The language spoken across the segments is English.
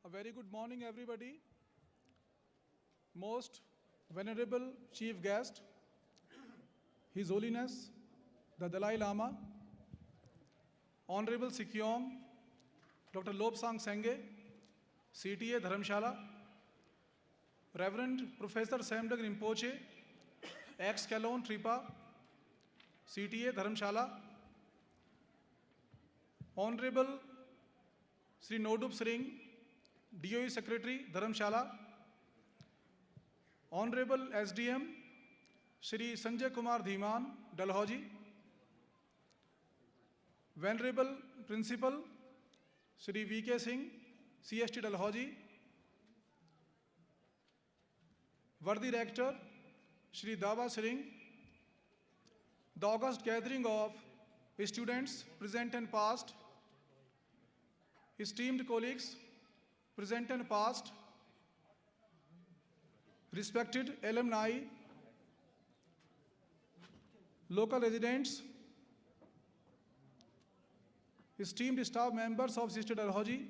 A very good morning, everybody. Most venerable chief guest, His Holiness, the Dalai Lama, Honorable Sikyong, Dr. Lobsang Senge, CTA Dharamshala, Reverend Professor Samdang Rinpoche, ex-Kalon Tripa, CTA Dharamshala, Honorable Sri Nodup Sring, DOE Secretary Dharamshala, Honorable SDM Shri Sanjay Kumar Dhiman, Dalhousie, Venerable Principal Shri VK Singh, CST Dalhousie, Worthy Rector Shri Dava Singh, the august gathering of students present and past, esteemed colleagues present and past, respected alumni, local residents, esteemed staff members of Sister Dalhousie,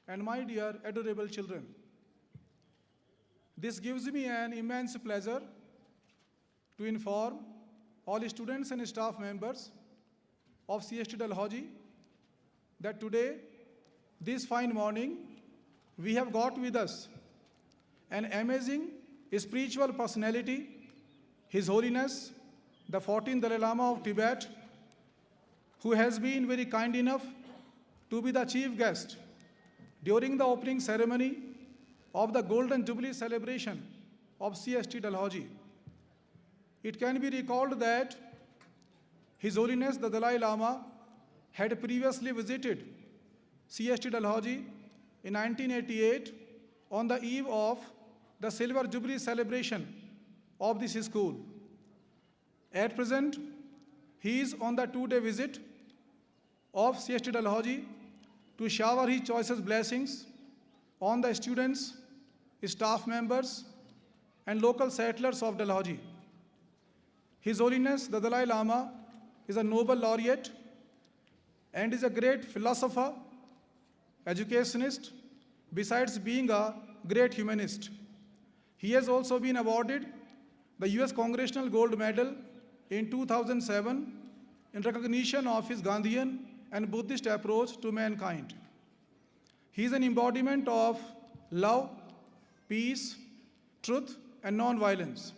and my dear adorable children. This gives me an immense pleasure to inform all students and staff members of CST Dalhousie that today, this fine morning, we have got with us an amazing spiritual personality, His Holiness, the 14th Dalai Lama of Tibet, who has been very kind enough to be the chief guest during the opening ceremony of the Golden Jubilee celebration of CST Dalhousie. It can be recalled that His Holiness the Dalai Lama had previously visited CST Dalhousie in 1988 on the eve of the Silver Jubilee celebration of this school. At present, he is on the two-day visit of CST Dalhousie to shower his choicest blessings on the students, staff members, and local settlers of Dalhousie. His Holiness the Dalai Lama is a Nobel laureate and is a great philosopher, educationist, besides being a great humanist. He has also been awarded the US Congressional Gold Medal in 2007 in recognition of his Gandhian and Buddhist approach to mankind. He is an embodiment of love, peace, truth, and non-violence.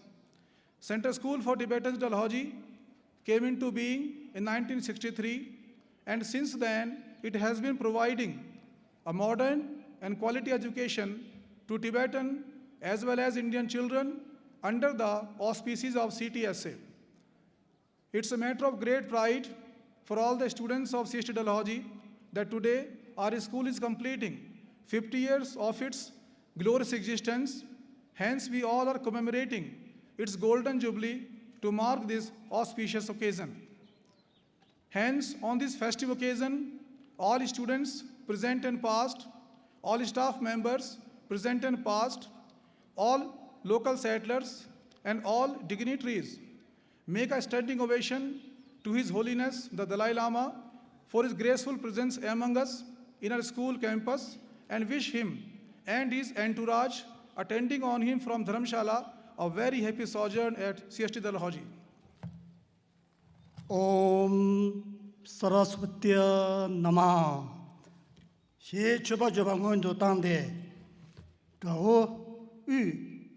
Center School for Tibetans Dalhousie came into being in 1963, and since then it has been providing a modern and quality education to Tibetan as well as Indian children under the auspices of CTSA. It's a matter of great pride for all the students of CST Dalhousie that today our school is completing 50 years of its glorious existence. Hence, we all are commemorating its Golden Jubilee to mark this auspicious occasion. Hence, on this festive occasion, all students present and past, all staff members present and past, all local settlers, and all dignitaries make a standing ovation to His Holiness the Dalai Lama for his graceful presence among us in our school campus, and wish him and his entourage attending on him from Dharamshala a very happy sojourn at CST Dalhousie. Om Saraswatya Namah. She chupa chupa ngondu tangde. Gaho yu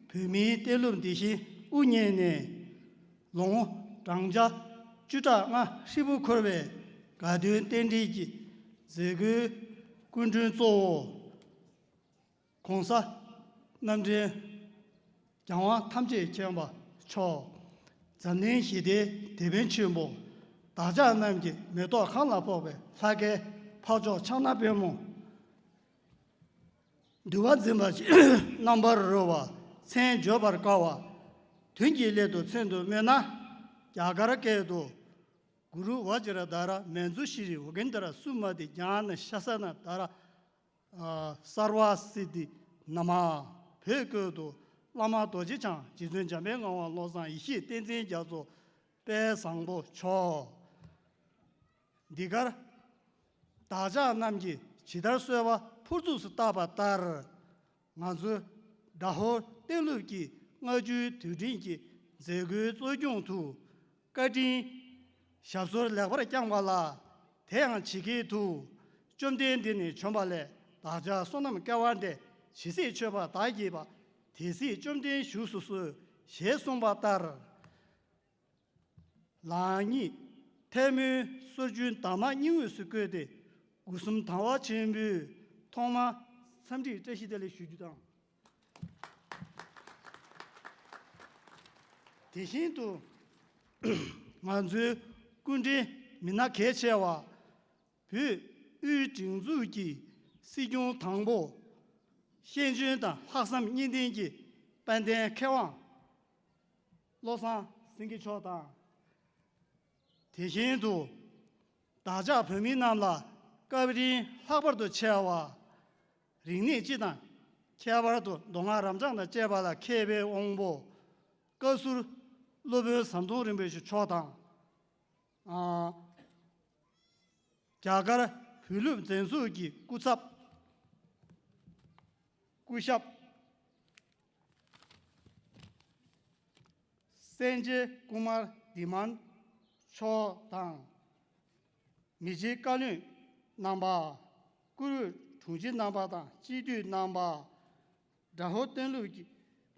pimi telum dishi unye ne long zhangja juta nga shibu korwe gadun tendi ji zegu kunjun zo kongsa namje 장화 탐지 지원바 초 전년 시대 대변치모 다자 남기 매도 하나법에 사게 파조 창나변모 누가 점바지 넘버로와 sen jobar kawa 튕기래도 sen도 메나 야가라께도 구루 와지라 다라 멘주시리 오겐다라 수마디 ஞான 샤사나 다라 사르와시디 나마 베거도 라마 도지장 지존자명과 로산 이시 땡땡叫做 배상보 초 니가 다자 남기 지달수와 푸르스 따바따르 나주 다호 땡루기 나주 두진기 제그 조종투 까진 샤소르 레버라 장발라 태양 지기투 좀된데니 좀발레 다자 손남 까완데 시세 쳐봐 다기바 대시 좀된 슈수수 셰송바따르 라니 태미 소준 다마 뉴스거데 웃음 타와 전부 토마 삼지这些的 수주당 대신도 먼저 군대 민나 개체와 그 유증주기 시중 당보 현준的학생 인den기 반대 개왕 로산 생기초다 대신도 다자 범인남라 까비리 학벌도 채와 링내지단 캐바도 농아람장의 제발라 케베 홍보 거수 로베 산도림베시 초당 자가라 필름 전수기 구삽 구샵 센제 구말 디만 초당 미지까는 남바 그 중진 남바다 지뒤 남바 다호된 루기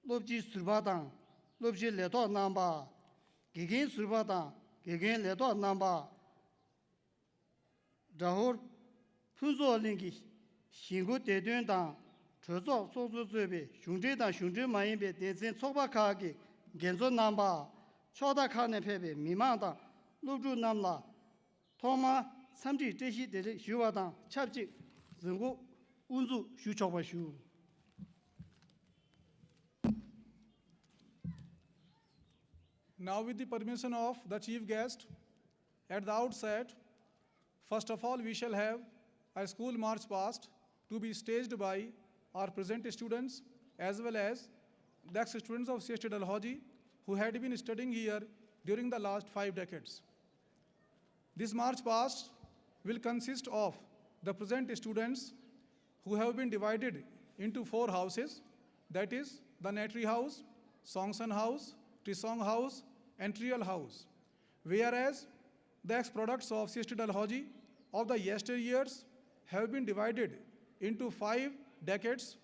롭지 수바당 롭지 레도 남바 개개 수바당 개개 레도 남바 다호 푼소링기 신고 대된당 저조 소소즈베 흉제당 흉제 마인베 대신 소바카기 겐조 남바 초다카네 페베 미만당 롭주 남라 토마 삼지这些的 휴와당 찹지 전국 운수 휴초바슈 Now, with the permission of the chief guest, at the outset, first of all, we shall have a school march past to be staged by our present students as well as the ex-students of CST Dalhousie who had been studying here during the last 5 decades. This march past will consist of the present students who have been divided into 4 houses, that is the Natry House, Songsan House, Trisong House, and Trial House. Whereas the ex-products of CST Dalhousie of the yesteryears have been divided into 5 decades,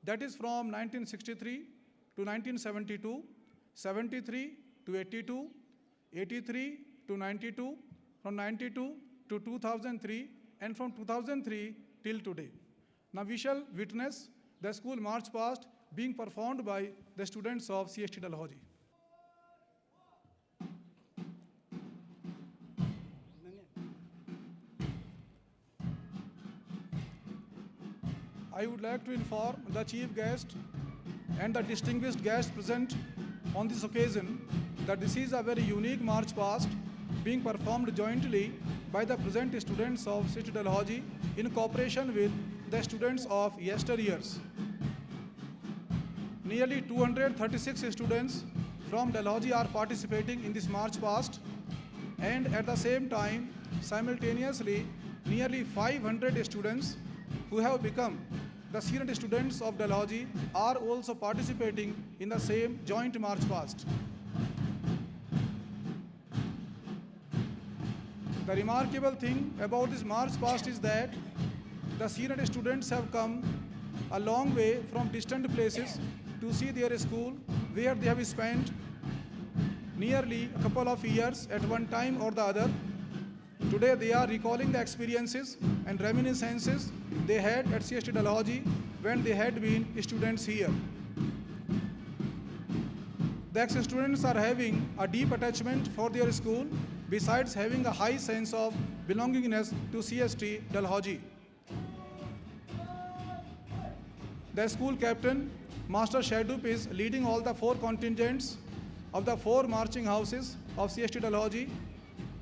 that is from 1963 to 1972, 73 to 82, 83 to 92, from 92 to 2003, and from 2003 till today. Now we shall witness the school march past being performed by the students of CST Dalhousie. I would like to inform the chief guest and the distinguished guests present on this occasion that this is a very unique march past being performed jointly by the present students of CST Dalhousie in cooperation with the students of yesteryears. Nearly 236 students from Dalhousie are participating in this march past, and at the same time, simultaneously, nearly 500 students who have become the senior students of Dalhousie are also participating in the same joint march past. The remarkable thing about this march past is that the senior students have come a long way from distant places to see their school, where they have spent nearly a couple of years at one time or the other. Today they are recalling the experiences and reminiscences they had at CST Dalhousie when they had been students here. The ex-students are having a deep attachment for their school, besides having a high sense of belongingness to CST Dalhousie. The school captain, Master Shadup, is leading all the 4 contingents of the 4 marching houses of CST Dalhousie,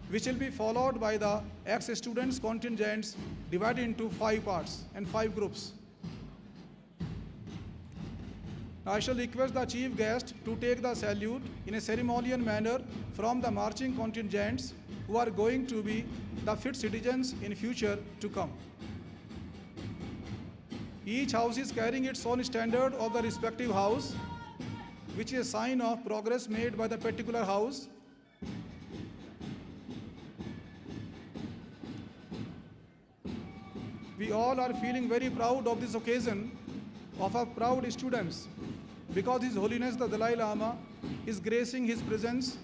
which will be followed by the ex-students contingents divided into 5 parts and 5 groups. Now I shall request the chief guest to take the salute in a ceremonial manner from the marching contingents who are going to be the fit citizens in future to come. Each house is carrying its own standard of the respective house, which is a sign of progress made by the particular house. We all are feeling very proud of this occasion of our proud students, because His Holiness the Dalai Lama is gracing his presence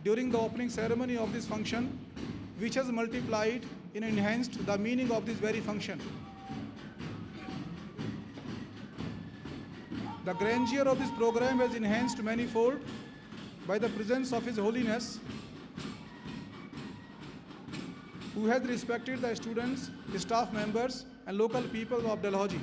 during the opening ceremony of this function, which has multiplied and enhanced the meaning of this very function. The grandeur of this program has enhanced manifold by the presence of His Holiness, who has respected the students, staff members, and local people of Dalhousie.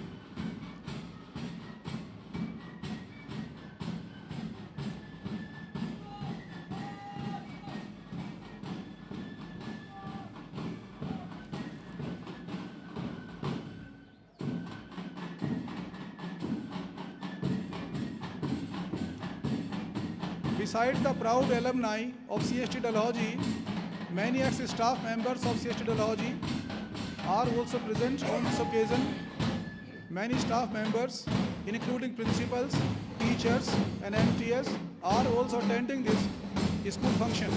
Besides the proud alumni of CST Dalhousie, many ex-staff members of CST Dalhousie are also present on this occasion. Many staff members, including principals, teachers, and MTS, are also attending this school function.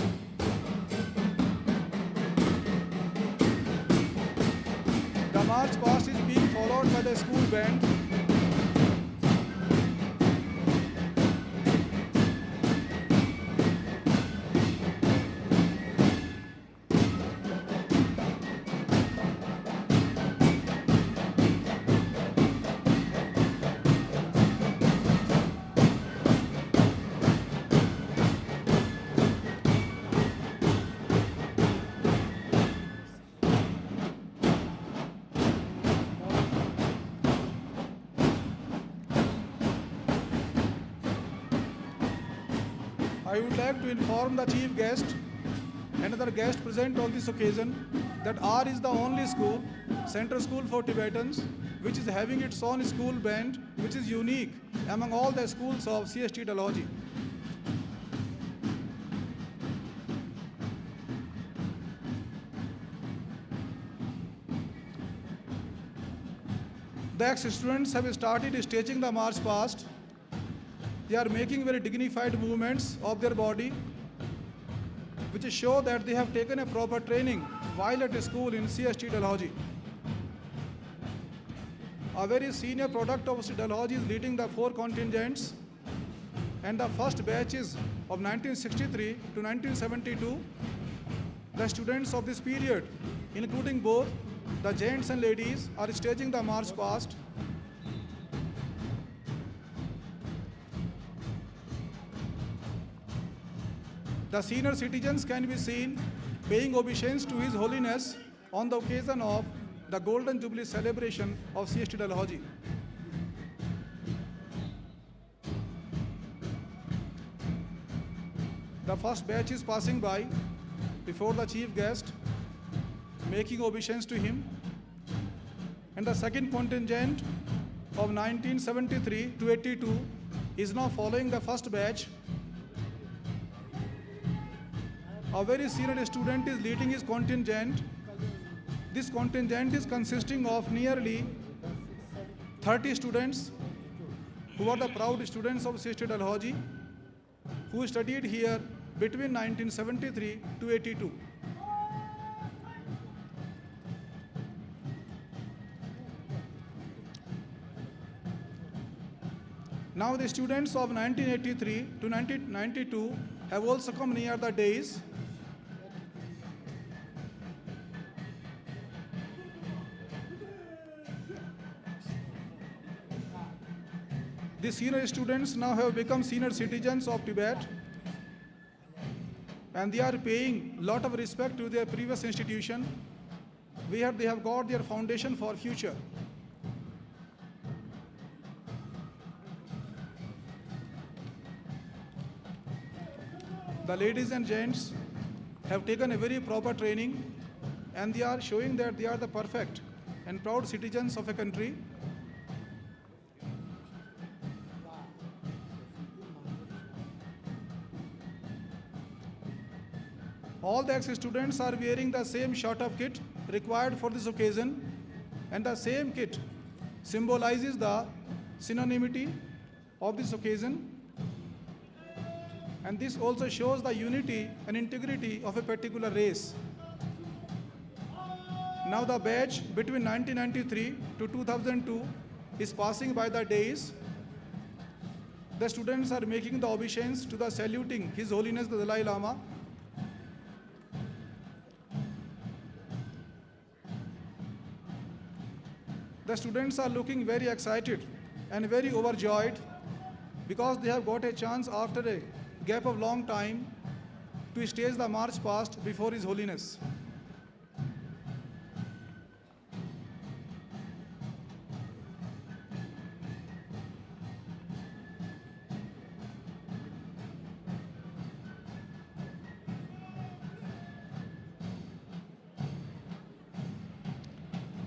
The march past is being followed by the school band. I would like to inform the chief guest and other guests present on this occasion that R is the only school, Center School for Tibetans, which is having its own school band, which is unique among all the schools of CST Dalhousie. The ex-students have started staging the march past. They are making very dignified movements of their body, which show that they have taken a proper training while at a school in CST Dalhousie. A very senior product of Dalhousie is leading the 4 contingents, and the first batches of 1963 to 1972, the students of this period, including both the gents and ladies, are staging the march past. The senior citizens can be seen paying obeisance to His Holiness on the occasion of the Golden Jubilee celebration of CST Dalhousie. The first batch is passing by before the chief guest, making obeisance to him, and the second contingent of 1973 to 82 is now following the first batch. A very senior student is leading his contingent. This contingent is consisting of nearly 30 students who are the proud students of CST Dalhousie, who studied here between 1973 to 82. Now the students of 1983 to 1992 have also come near the days. The senior students now have become senior citizens of Tibet, and they are paying a lot of respect to their previous institution, where they have got their foundation for future. The ladies and gents have taken a very proper training, and they are showing that they are the perfect and proud citizens of a country. All the ex-students are wearing the same sort of kit required for this occasion, and the same kit symbolizes the synonymity of this occasion, and this also shows the unity and integrity of a particular race. Now the batch between 1993 to 2002 is passing by the days. The students are making the obeisance to the saluting His Holiness the Dalai Lama. The students are looking very excited and very overjoyed because they have got a chance after a gap of long time to stage the march past before His Holiness.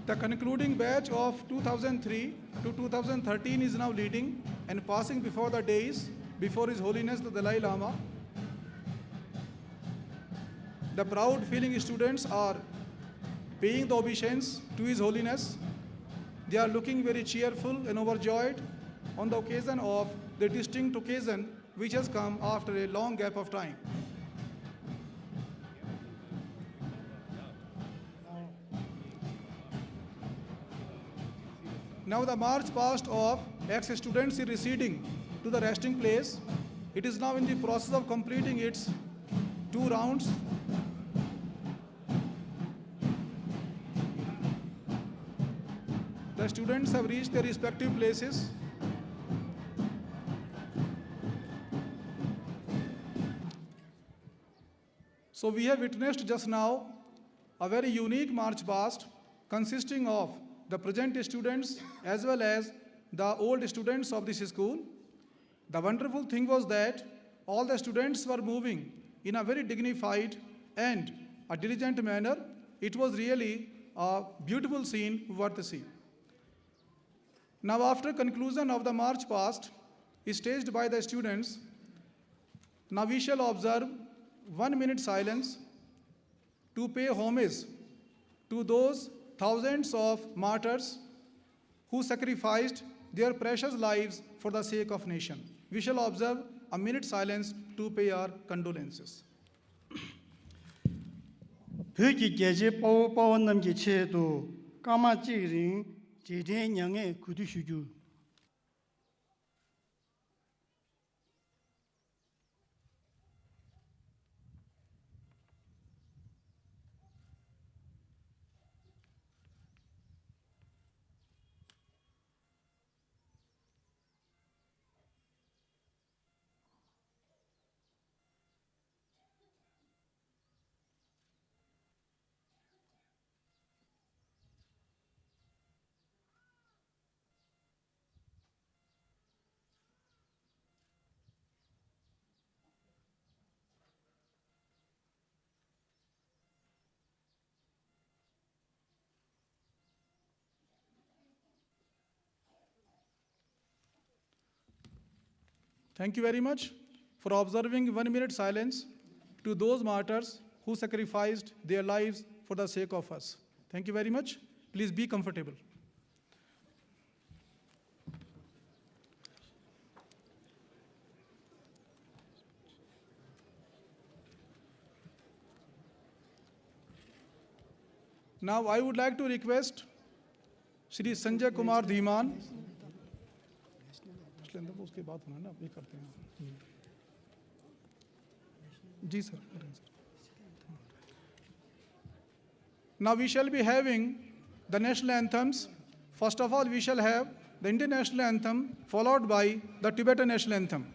The concluding batch of 2003 to 2013 is now leading and passing before the days before His Holiness the Dalai Lama. The proud feeling students are paying the obeisance to His Holiness. They are looking very cheerful and overjoyed on the occasion of the distinct occasion which has come after a long gap of time. Now the march past of ex-students is receding to the resting place. It is now in the process of completing its 2 rounds. The students have reached their respective places. So we have witnessed just now a very unique march past consisting of the present students as well as the old students of this school. The wonderful thing was that all the students were moving in a very dignified and a diligent manner. It was really a beautiful scene worth to see. Now after conclusion of the march past staged by the students, now we shall observe 1 minute silence to pay homage to those thousands of martyrs who sacrificed their precious lives for the sake of nation. We shall observe a minute silence to pay our condolences. 벽이 계제 빠원 남기 체도 까마찌린 제대냥의 구두슈주 Thank you very much for observing 1 minute silence to those martyrs who sacrificed their lives for the sake of us. Thank you very much. Please be comfortable. Now I would like to request Shri Sanjay Kumar Dhiman. उसके बाद होना ना, ये करते हैं जी sir. Now we shall be having the national anthems. First of all, we shall have the Indian national anthem followed by the Tibetan national anthem.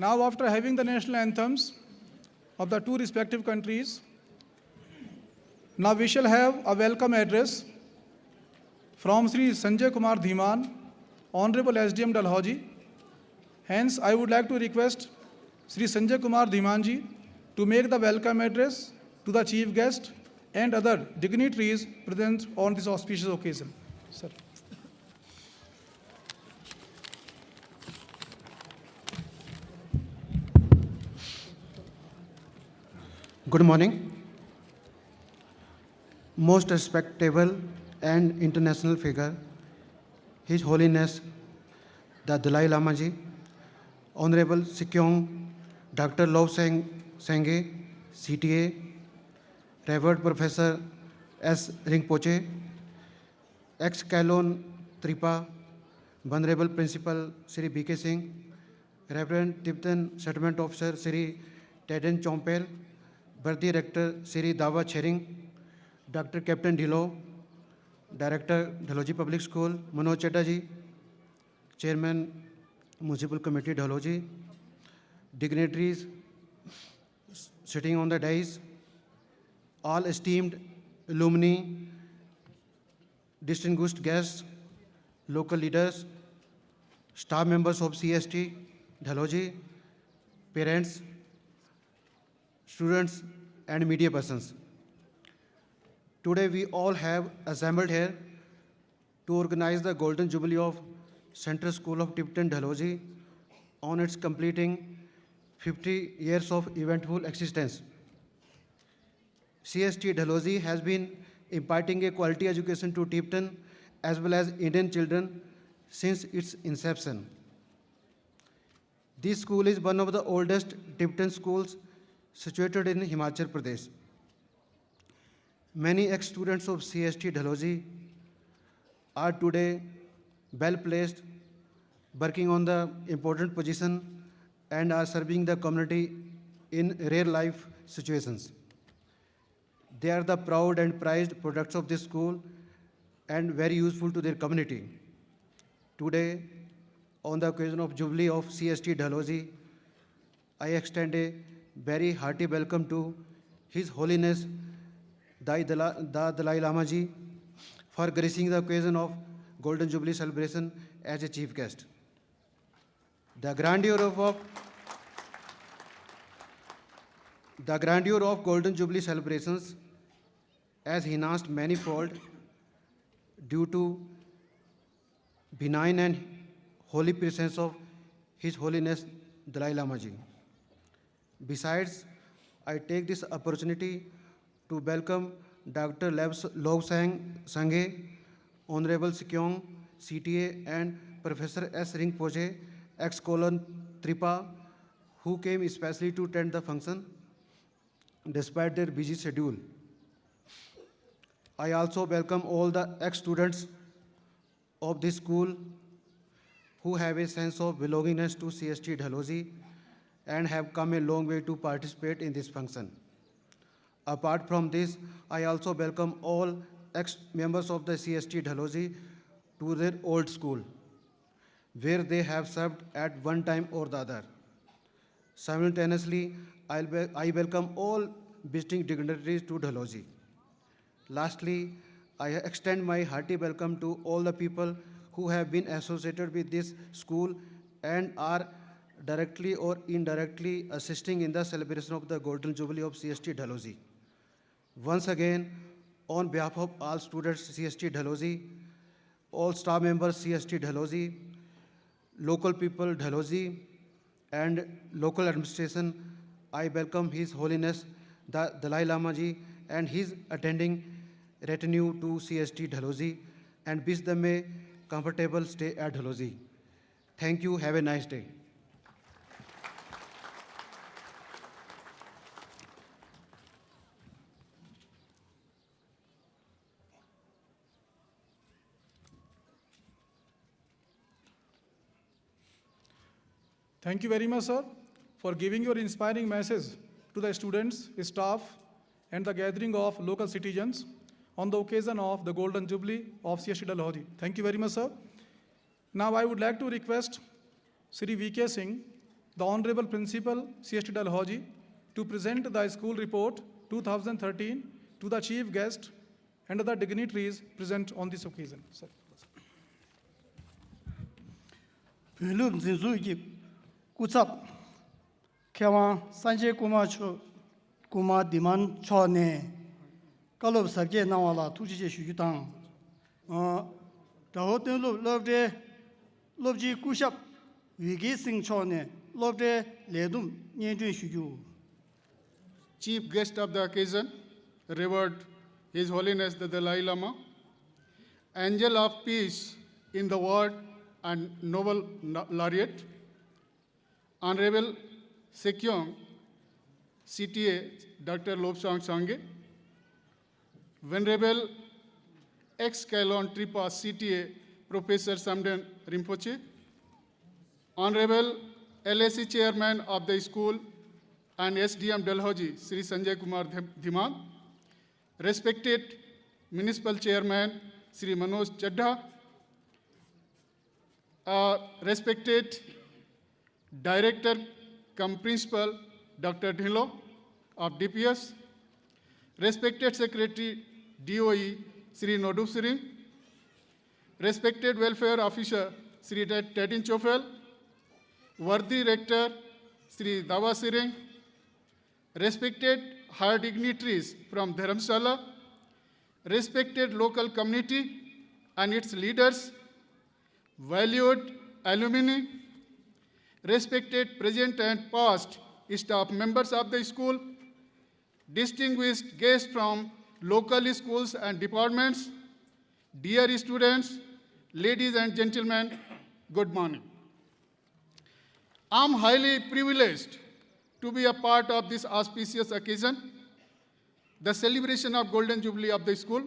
Now, after having the national anthems of the two respective countries, now we shall have a welcome address from Sri Sanjay Kumar Dhiman, Honorable SDM Dalhousie. Hence, I would like to request Sri Sanjay Kumar Dhimanji to make the welcome address to the chief guest and other dignitaries present on this auspicious occasion. Sir. Good morning. Most respectable and international figure, His Holiness the Dalai Lama Ji, Honorable Sikyong Dr. Lobsang Sangye, CTA, Revered Professor S. Rinpoche, ex-Kalon Tripa, Venerable Principal Sri B.K. Singh, Reverend Tibetan Settlement Officer Sri Teden Chompel, Birthday Rector Sri Dawa Chering, Dr. Captain Dhilo, Director Dalhousie Public School Manoj Chatterjee, Chairman Municipal Committee Dalhousie, dignitaries sitting on the dais, all esteemed alumni, distinguished guests, local leaders, staff members of CST, Dalhousie, parents, students, and media persons. Today we all have assembled here to organize the Golden Jubilee of Central School of Tibetan Dalhousie on its completing 50 years of eventful existence. CST Dalhousie has been imparting a quality education to Tibetan as well as Indian children since its inception. This school is one of the oldest Tibetan schools situated in Himachal Pradesh. Many ex-students of CST Dalhousie are today well placed, working on the important position and are serving the community in real life situations. They are the proud and prized products of this school and very useful to their community. Today, on the occasion of Jubilee of CST Dalhousie, I extend a very hearty welcome to His Holiness the Dalai Lama Ji for gracing the occasion of Golden Jubilee celebration as a chief guest. The grandeur of Golden Jubilee celebrations has enhanced manifold due to benign and holy presence of His Holiness Dalai Lama Ji. Besides, I take this opportunity to welcome Dr. Lobsang Sangye, Honorable Sikyong, CTA, and Professor S. Rinpoche, ex-Kalon Tripa, who came especially to attend the function despite their busy schedule. I also welcome all the ex-students of this school who have a sense of belongingness to CST Dalhousie and have come a long way to participate in this function. Apart from this, I also welcome all ex-members of the CST Dalhousie to their old school, where they have served at one time or the other. Simultaneously, I welcome all visiting dignitaries to Dalhousie. Lastly, I extend my hearty welcome to all the people who have been associated with this school and are directly or indirectly assisting in the celebration of the Golden Jubilee of CST Dalhousie. Once again, on behalf of all students CST Dalhousie, all staff members CST Dalhousie, local people Dalhousie, and local administration, I welcome His Holiness the Dalai Lama Ji and his attending retinue to CST Dalhousie and wish them a comfortable stay at Dalhousie. Thank you. Have a nice day. Thank you very much, sir, for giving your inspiring message to the students, staff, and the gathering of local citizens on the occasion of the Golden Jubilee of CST Dalhousie. Thank you very much, sir. Now I would like to request Sri V.K. Singh, the Honorable Principal, CST Dalhousie, to present the school report 2013 to the chief guest and the dignitaries present on this occasion. Sir. Pülüm zinzu ki kutsap kewan sanje kuma diman cho ne kalob sabje nawala tuji je shu tang daho ten lobde lobji kushap wigi sing cho ne lobde ledum nyenjun shu. Chief guest of the occasion, Revered His Holiness the Dalai Lama, Angel of Peace in the World and Nobel Laureate, Honorable Sekyong CTA Dr. Lobsang Sangye, Venerable ex-Kailon Tripa CTA Professor Samden Rinpoche, Honorable LAC Chairman of the school and SDM Dalhousie, Sri Sanjay Kumar Dhiman, respected Municipal Chairman, Sri Manoj Chadha, respected Director cum Principal, Dr. Dhilo of DPS, respected Secretary, DOE, Sri Nodu Siring, respected Welfare Officer, Sri Tedin Chofel, worthy Rector, Sri Dawa Siring, respected higher dignitaries from Dharamsala, respected local community and its leaders, valued alumni, respected present and past staff members of the school, distinguished guests from local schools and departments, dear students, ladies and gentlemen, good morning. I am highly privileged to be a part of this auspicious occasion, the celebration of Golden Jubilee of the school.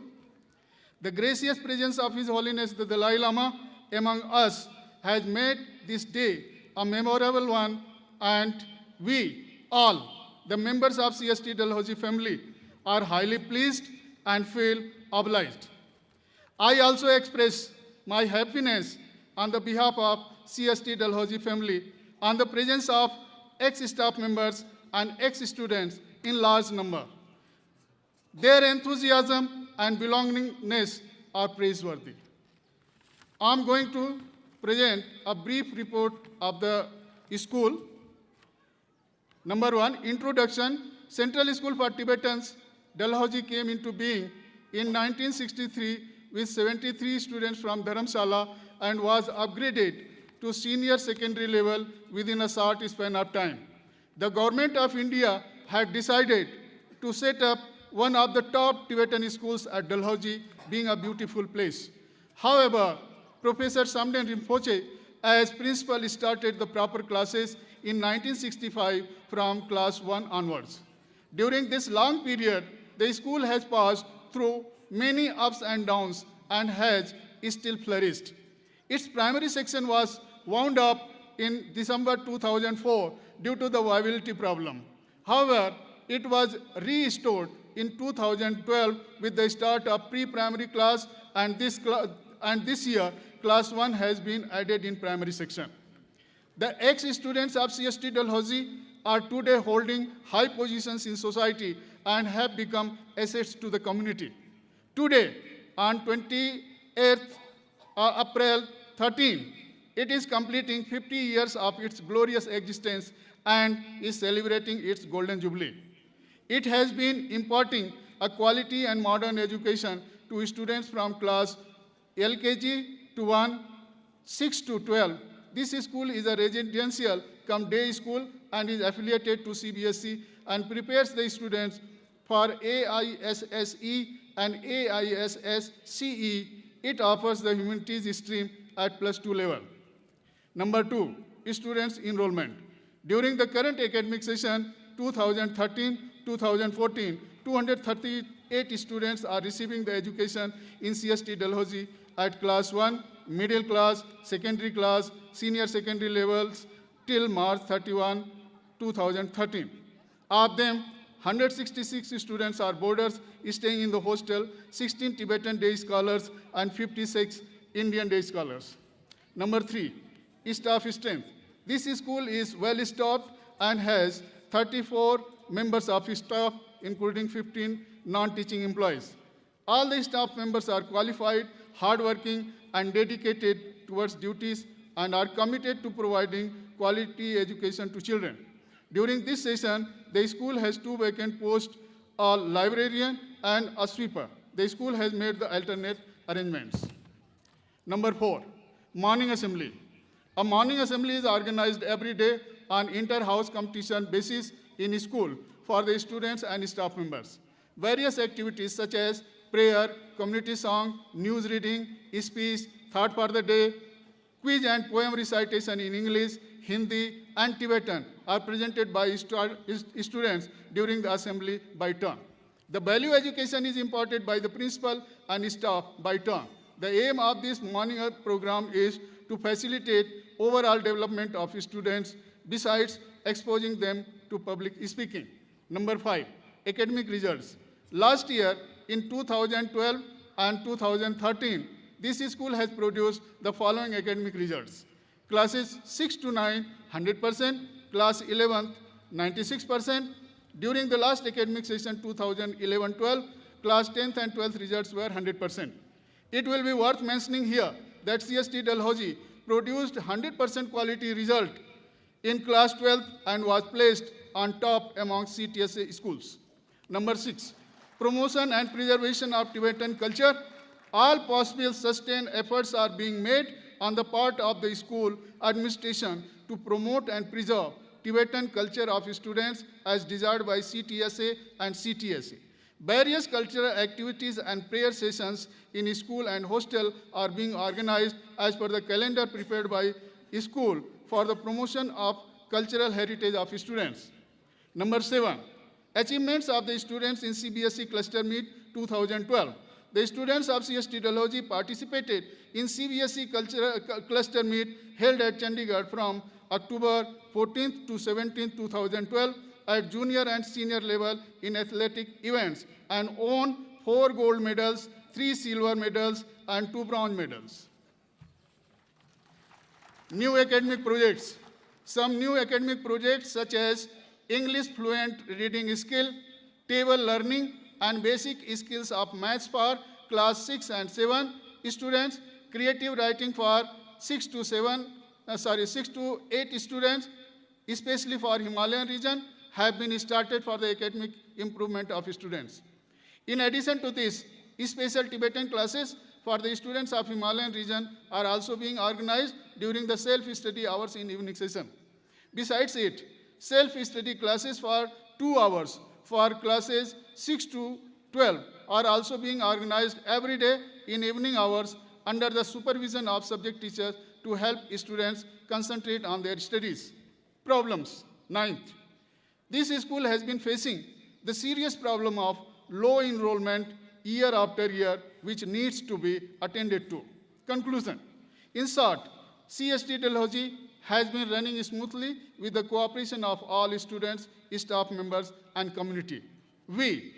The gracious presence of His Holiness the Dalai Lama among us has made this day a memorable one, and we all, the members of CST Dalhousie family, are highly pleased and feel obliged. I also express my happiness on the behalf of CST Dalhousie family on the presence of ex-staff members and ex-students in large number. Their enthusiasm and belongingness are praiseworthy. I am going to present a brief report of the school. Number 1, introduction. Central School for Tibetans, Dalhousie came into being in 1963 with 73 students from Dharamsala and was upgraded to senior secondary level within a short span of time. The government of India had decided to set up one of the top Tibetan schools at Dalhousie, being a beautiful place. However, Professor Samden Rinpoche, as principal, started the proper classes in 1965 from class 1 onwards. During this long period, the school has passed through many ups and downs and has still flourished. Its primary section was wound up in December 2004 due to the viability problem. However, it was restored in 2012 with the start of pre-primary class, and this year, class 1 has been added in primary section. The ex-students of CST Dalhousie are today holding high positions in society and have become assets to the community. Today, on 28th April 13, it is completing 50 years of its glorious existence and is celebrating its Golden Jubilee. It has been imparting a quality and modern education to students from class LKG to 1, 6 to 12. This school is a residential cum day school and is affiliated to CBSE and prepares the students for AISSE and AISSCE. It offers the humanities stream at +2 level. Number 2, students enrollment. During the current academic session, 2013-2014, 238 students are receiving the education in CST Dalhousie at class 1, middle class, secondary class, senior secondary levels till March 31, 2013. Of them, 166 students are boarders staying in the hostel, 16 Tibetan day scholars, and 56 Indian day scholars. Number 3, staff strength. This school is well staffed and has 34 members of staff, including 15 non-teaching employees. All the staff members are qualified, hardworking, and dedicated towards duties and are committed to providing quality education to children. During this session, the school has 2 vacant posts, a librarian and a sweeper. The school has made the alternate arrangements. Number 4, morning assembly. A morning assembly is organized every day on inter-house competition basis in school for the students and staff members. Various activities such as prayer, community song, news reading, speech, thought for the day, quiz and poem recitation in English, Hindi, and Tibetan are presented by students during the assembly by turn. The value education is imparted by the principal and staff by turn. The aim of this morning program is to facilitate overall development of students besides exposing them to public speaking. Number 5, academic results. Last year, in 2012 and 2013, this school has produced the following academic results. Classes 6 to 9, 100%, class 11th, 96%. During the last academic session, 2011-12, class 10th and 12th results were 100%. It will be worth mentioning here that CST Dalhousie produced 100% quality result in class 12th and was placed on top among CTSA schools. Number 6, promotion and preservation of Tibetan culture. All possible sustained efforts are being made on the part of the school administration to promote and preserve Tibetan culture of students as desired by CTSA and CTSA. Various cultural activities and prayer sessions in school and hostel are being organized as per the calendar prepared by school for the promotion of cultural heritage of students. Number 7, achievements of the students in CBSE Cluster Meet 2012. The students of CST Dalhousie participated in CBSE Cluster Meet held at Chandigarh from October 14th to 17th, 2012 at junior and senior level in athletic events and won 4 gold medals, 3 silver medals, and 2 bronze medals. New academic projects. Some new academic projects such as English fluent reading skill, table learning, and basic skills of maths for class 6 and 7 students, creative writing for 6 to 8 students, especially for Himalayan region, have been started for the academic improvement of students. In addition to this, special Tibetan classes for the students of Himalayan region are also being organized during the self-study hours in evening session. Besides it, self-study classes for 2 hours for classes 6 to 12 are also being organized every day in evening hours under the supervision of subject teachers to help students concentrate on their studies. Problems. 9th, this school has been facing the serious problem of low enrollment year after year, which needs to be attended to. Conclusion. In short, CST Dalhousie has been running smoothly with the cooperation of all students, staff members, and community. We,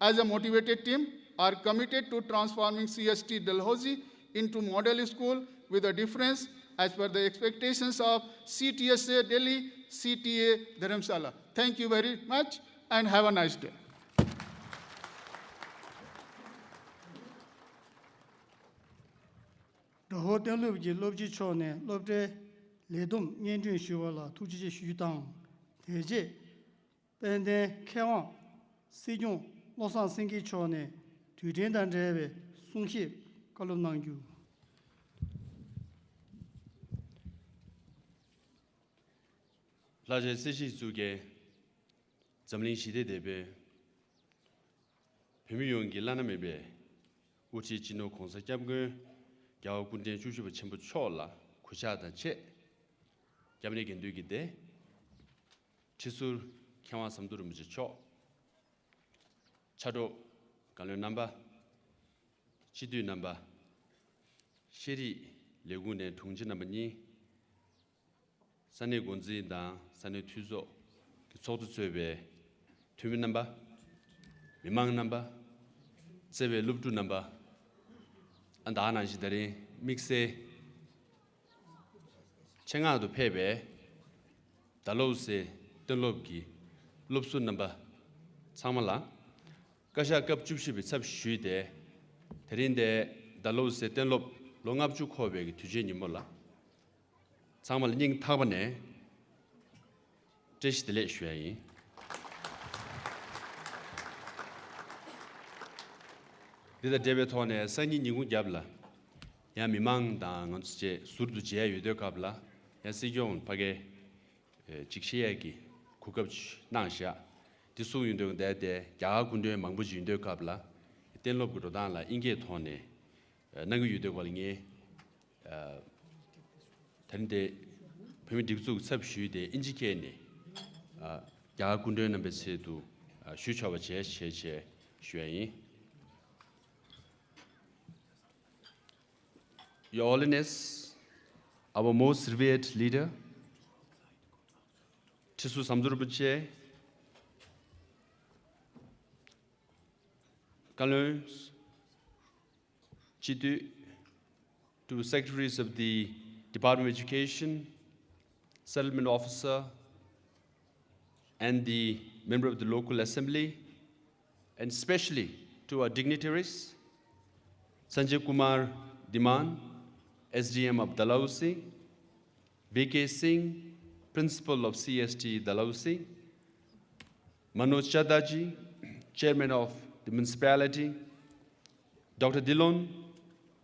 as a motivated team, are committed to transforming CST Dalhousie into model school with a difference as per the expectations of CTSA Delhi, CTA Dharamsala. Thank you very much and have a nice day. The hotel lobji chone lobde ledum nyenjun shuwala tuji shudang deje bende kewan sejong losan singi chone tujen dan jebe sungshi kalum nangyu. 라제 세시 속에 점린 시대 대비 비밀용기 라나메베 우치 진노 공사 잡고 겨 군대 주주부 전부 초올라 구샤다 체 잡네 견두기데 지술 경화 섬도를 무지 초 차로 관련 넘버 시드 넘버 시리 레군의 통지 넘버니 산내 군지다 산내 투조 소도 쇠베 투미 넘버 미망 넘버 세베 룹두 넘버 안다나 시들이 믹세 청아도 패베 Dalhousie Dunlopki Lopsu number Samala Kasha Cup Chupship Sub Shude Terinde Dalhousie Dunlop Longap Chukobe to Jenimola Samal Ning Tabane Jish the Late Shui. The Debetone, Sani Nigu Jabla, Yamimang Dang on Surdu Jia Yudo Kabla, Yasijon Page Chixiaki, Kukach Nansha, Tisu Yundo that day, Yagunde Mambuji Yudo Kabla, Tenlo Gurodala, Ingetone, Nangu Yudo Walinge, Tende Primitive Subshu de Injikene, Yagunde number to Shuchawa Che Shui. Your Holiness, our most revered leader, Chisu Samdurubuche, Colonels, Chitu, to secretaries of the Department of Education, settlement officer, and the member of the local assembly, and especially to our dignitaries, Sanjay Kumar Diman, SDM of Dalhousie, B.K. Singh, Principal of CST Dalhousie, Manoj Chadaji, Chairman of the municipality, Dr. Dillon,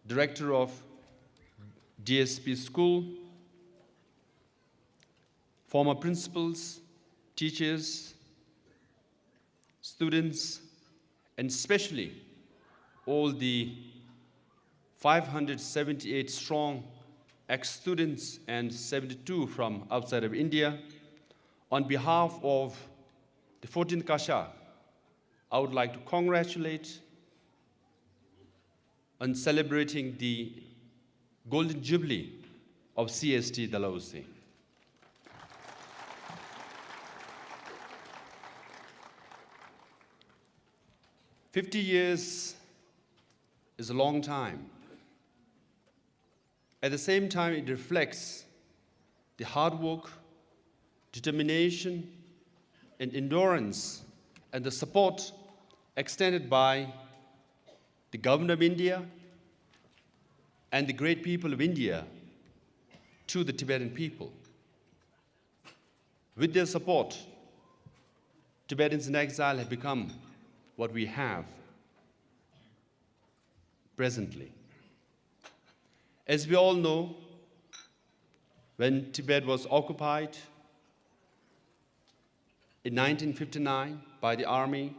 Director of DSP School, former principals, teachers, students, and especially all the 578 strong ex-students and 72 from outside of India. On behalf of the 14th Kasha, I would like to congratulate on celebrating the Golden Jubilee of CST Dalhousie. "50 years is a long time. At the same time, it reflects the hard work, determination, and endurance, and the support extended by the government of India and the great people of India to the Tibetan people. With their support, Tibetans in exile have become what we have presently. As we all know, when Tibet was occupied in 1959 by the army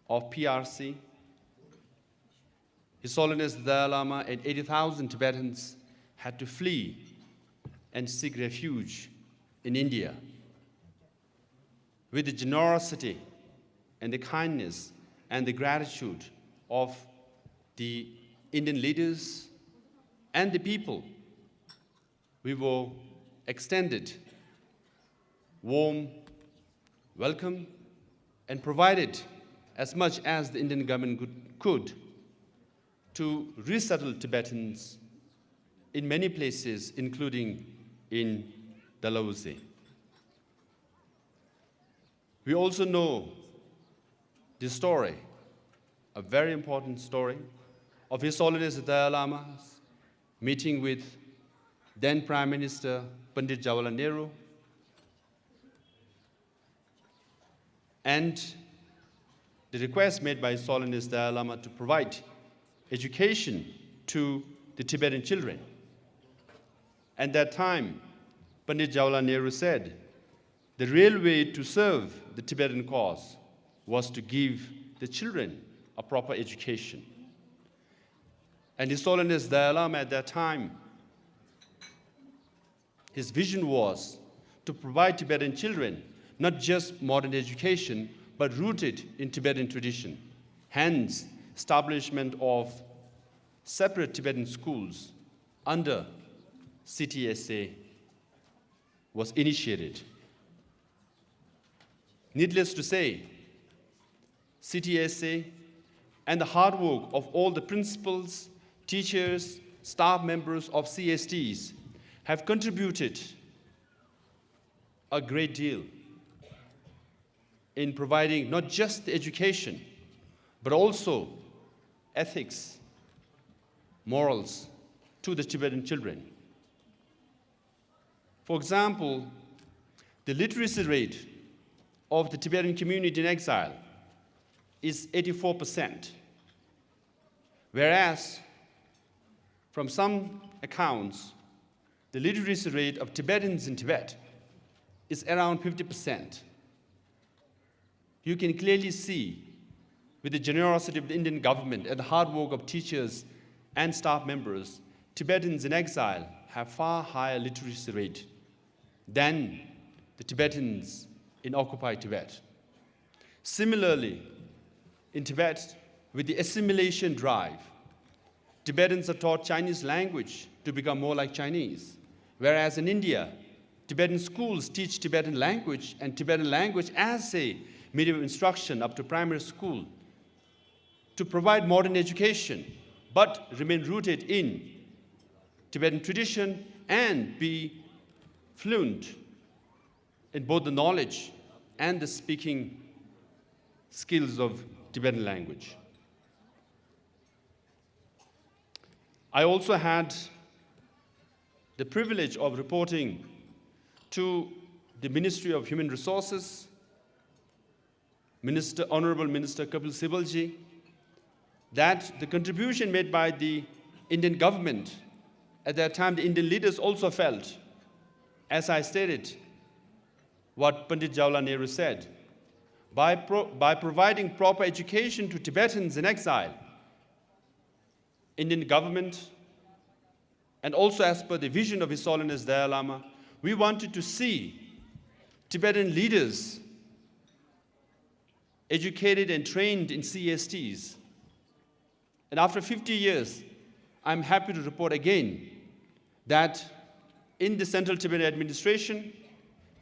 of PRC, His Holiness the Dalai Lama and 80,000 Tibetans had to flee and seek refuge in India. With the generosity and the kindness and the gratitude of the Indian leaders and the people, we were extended warm welcome and provided as much as the Indian government could to resettle Tibetans in many places, including in Dalhousie. We also know the story, a very important story, of His Holiness the Dalai Lama's meeting with then Prime Minister Pandit Jawaharlal Nehru and the request made by His Holiness the Dalai Lama to provide education to the Tibetan children. At that time, Pandit Jawaharlal Nehru said, the real way to serve the Tibetan cause was to give the children a proper education. And His Holiness the Dalai Lama at that time, his vision was to provide Tibetan children not just modern education, but rooted in Tibetan tradition. Hence, establishment of separate Tibetan schools under CTSA was initiated. Needless to say, CTSA and the hard work of all the principals, teachers, staff members of CSTs have contributed a great deal in providing not just the education, but also ethics, morals to the Tibetan children. For example, the literacy rate of the Tibetan community in exile is 84%, whereas from some accounts, the literacy rate of Tibetans in Tibet is around 50%. You can clearly see, with the generosity of the Indian government and the hard work of teachers and staff members, Tibetans in exile have far higher literacy rate than the Tibetans in occupied Tibet. Similarly, in Tibet, with the assimilation drive, Tibetans are taught Chinese language to become more like Chinese, whereas in India, Tibetan schools teach Tibetan language and Tibetan language as a medium of instruction up to primary school to provide modern education, but remain rooted in Tibetan tradition and be fluent in both the knowledge and the speaking skills of Tibetan language. I also had the privilege of reporting to the Ministry of Human Resources, Honorable Minister Kapil Sibalji, that the contribution made by the Indian government at that time, the Indian leaders also felt, as I stated, what Pandit Jawaharlal Nehru said, by providing proper education to Tibetans in exile, Indian government, and also as per the vision of His Holiness Dalai Lama, we wanted to see Tibetan leaders educated and trained in CSTs. And after 50 years, I'm happy to report again that in the Central Tibetan administration,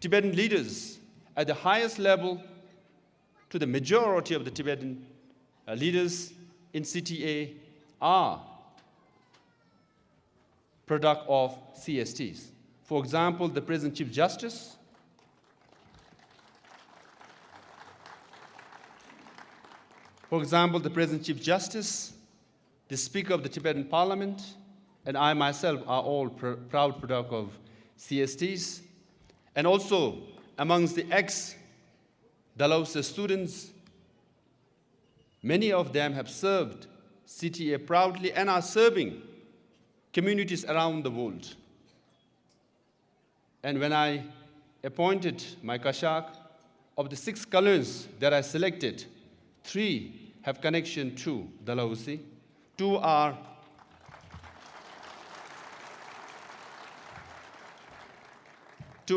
Tibetan leaders at the highest level to the majority of the Tibetan leaders in CTA are product of CSTs. For example, the present Chief Justice, the Speaker of the Tibetan Parliament, and I myself are all proud product of CSTs. And also amongst the ex-Dalhousie students, many of them have served CTA proudly and are serving communities around the world. And when I appointed my Kashak, of the 6 colors that I selected, 3 have connection to Dalhousie. 2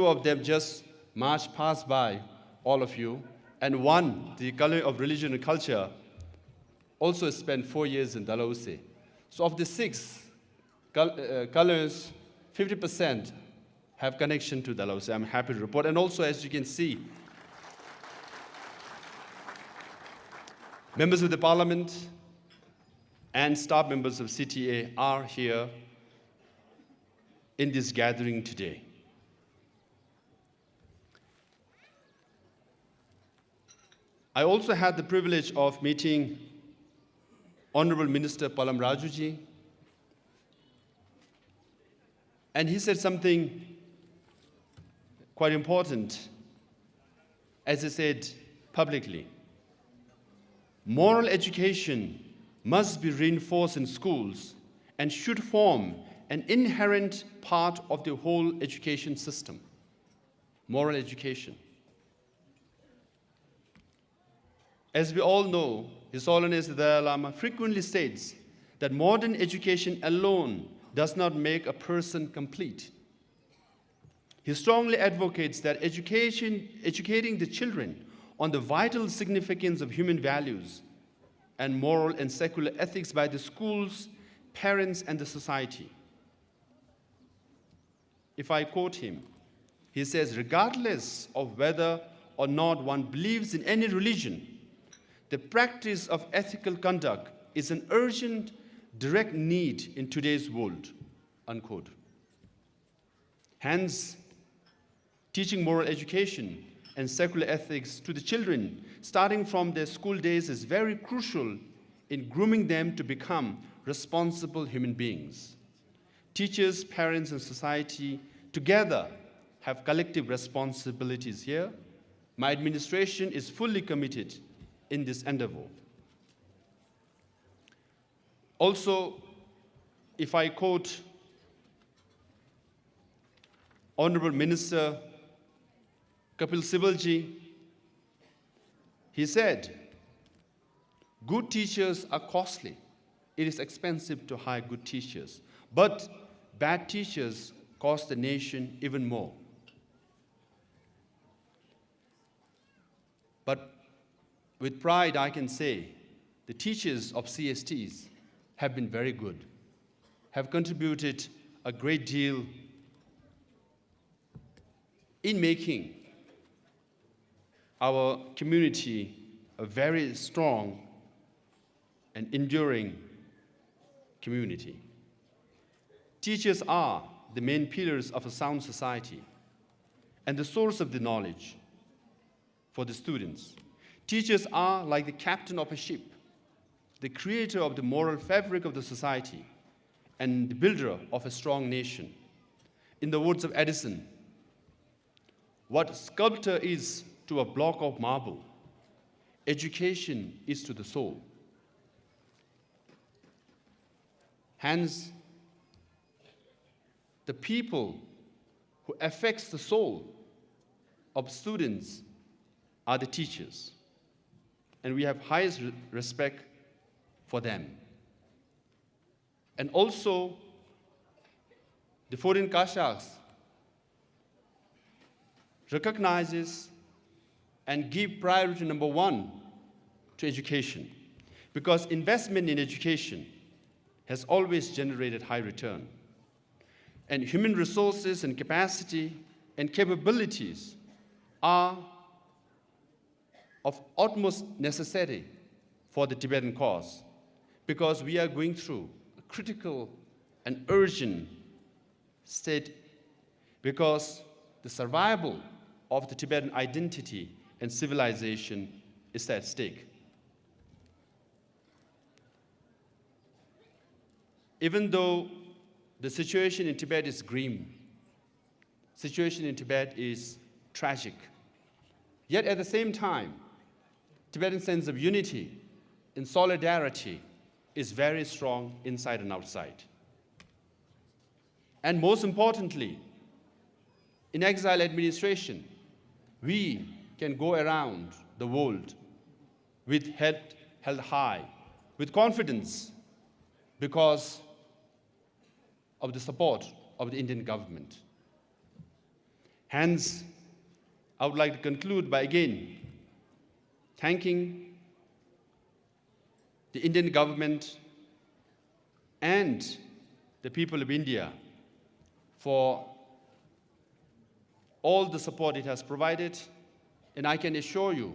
of them just marched past by all of you, and 1, the color of religion and culture, also spent 4 years in Dalhousie. So of the 6 colors, 50% have connection to Dalhousie. I'm happy to report. And also, as you can see, members of the parliament and staff members of CTA are here in this gathering today. I also had the privilege of meeting Honorable Minister Palam Rajuji, and he said something quite important, as he said publicly. Moral education must be reinforced in schools and should form an inherent part of the whole education system. Moral education. As we all know, His Holiness the Dalai Lama frequently states that modern education alone does not make a person complete. He strongly advocates that educating the children on the vital significance of human values and moral and secular ethics by the schools, parents, and the society. If I quote him, he says, regardless of whether or not one believes in any religion, the practice of ethical conduct is an urgent, direct need in today's world, unquote. Hence, Teaching moral education and secular ethics to the children, starting from their school days, is very crucial in grooming them to become responsible human beings. Teachers, parents, and society together have collective responsibilities here. My administration is fully committed in this endeavor. Also, if I quote Honorable Minister Kapil Sibalji, he said, "Good teachers are costly. It is expensive to hire good teachers. But bad teachers cost the nation even more." But with pride, I can say the teachers of CSTs have been very good, have contributed a great deal in making our community a very strong and enduring community. Teachers are the main pillars of a sound society and the source of the knowledge for the students. Teachers are like the captain of a ship, the creator of the moral fabric of the society, and the builder of a strong nation. In the words of Edison, what sculptor is to a block of marble, education is to the soul. Hence, the people who affects the soul of students are the teachers, and we have highest respect for them. And also, the foreign Kashaks recognizes and give priority number one to education, because investment in education has always generated high return. And human resources and capacity and capabilities are of utmost necessity for the Tibetan cause, because we are going through a critical and urgent state, because the survival of the Tibetan identity and civilization is at stake. Even though the situation in Tibet is grim, situation in Tibet is tragic, yet at the same time, Tibetan sense of unity and solidarity is very strong inside and outside. And most importantly, in exile administration, we can go around the world with head held high, with confidence, because of the support of the Indian government. Hence, I would like to conclude by again thanking the Indian government and the people of India for all the support it has provided, and I can assure you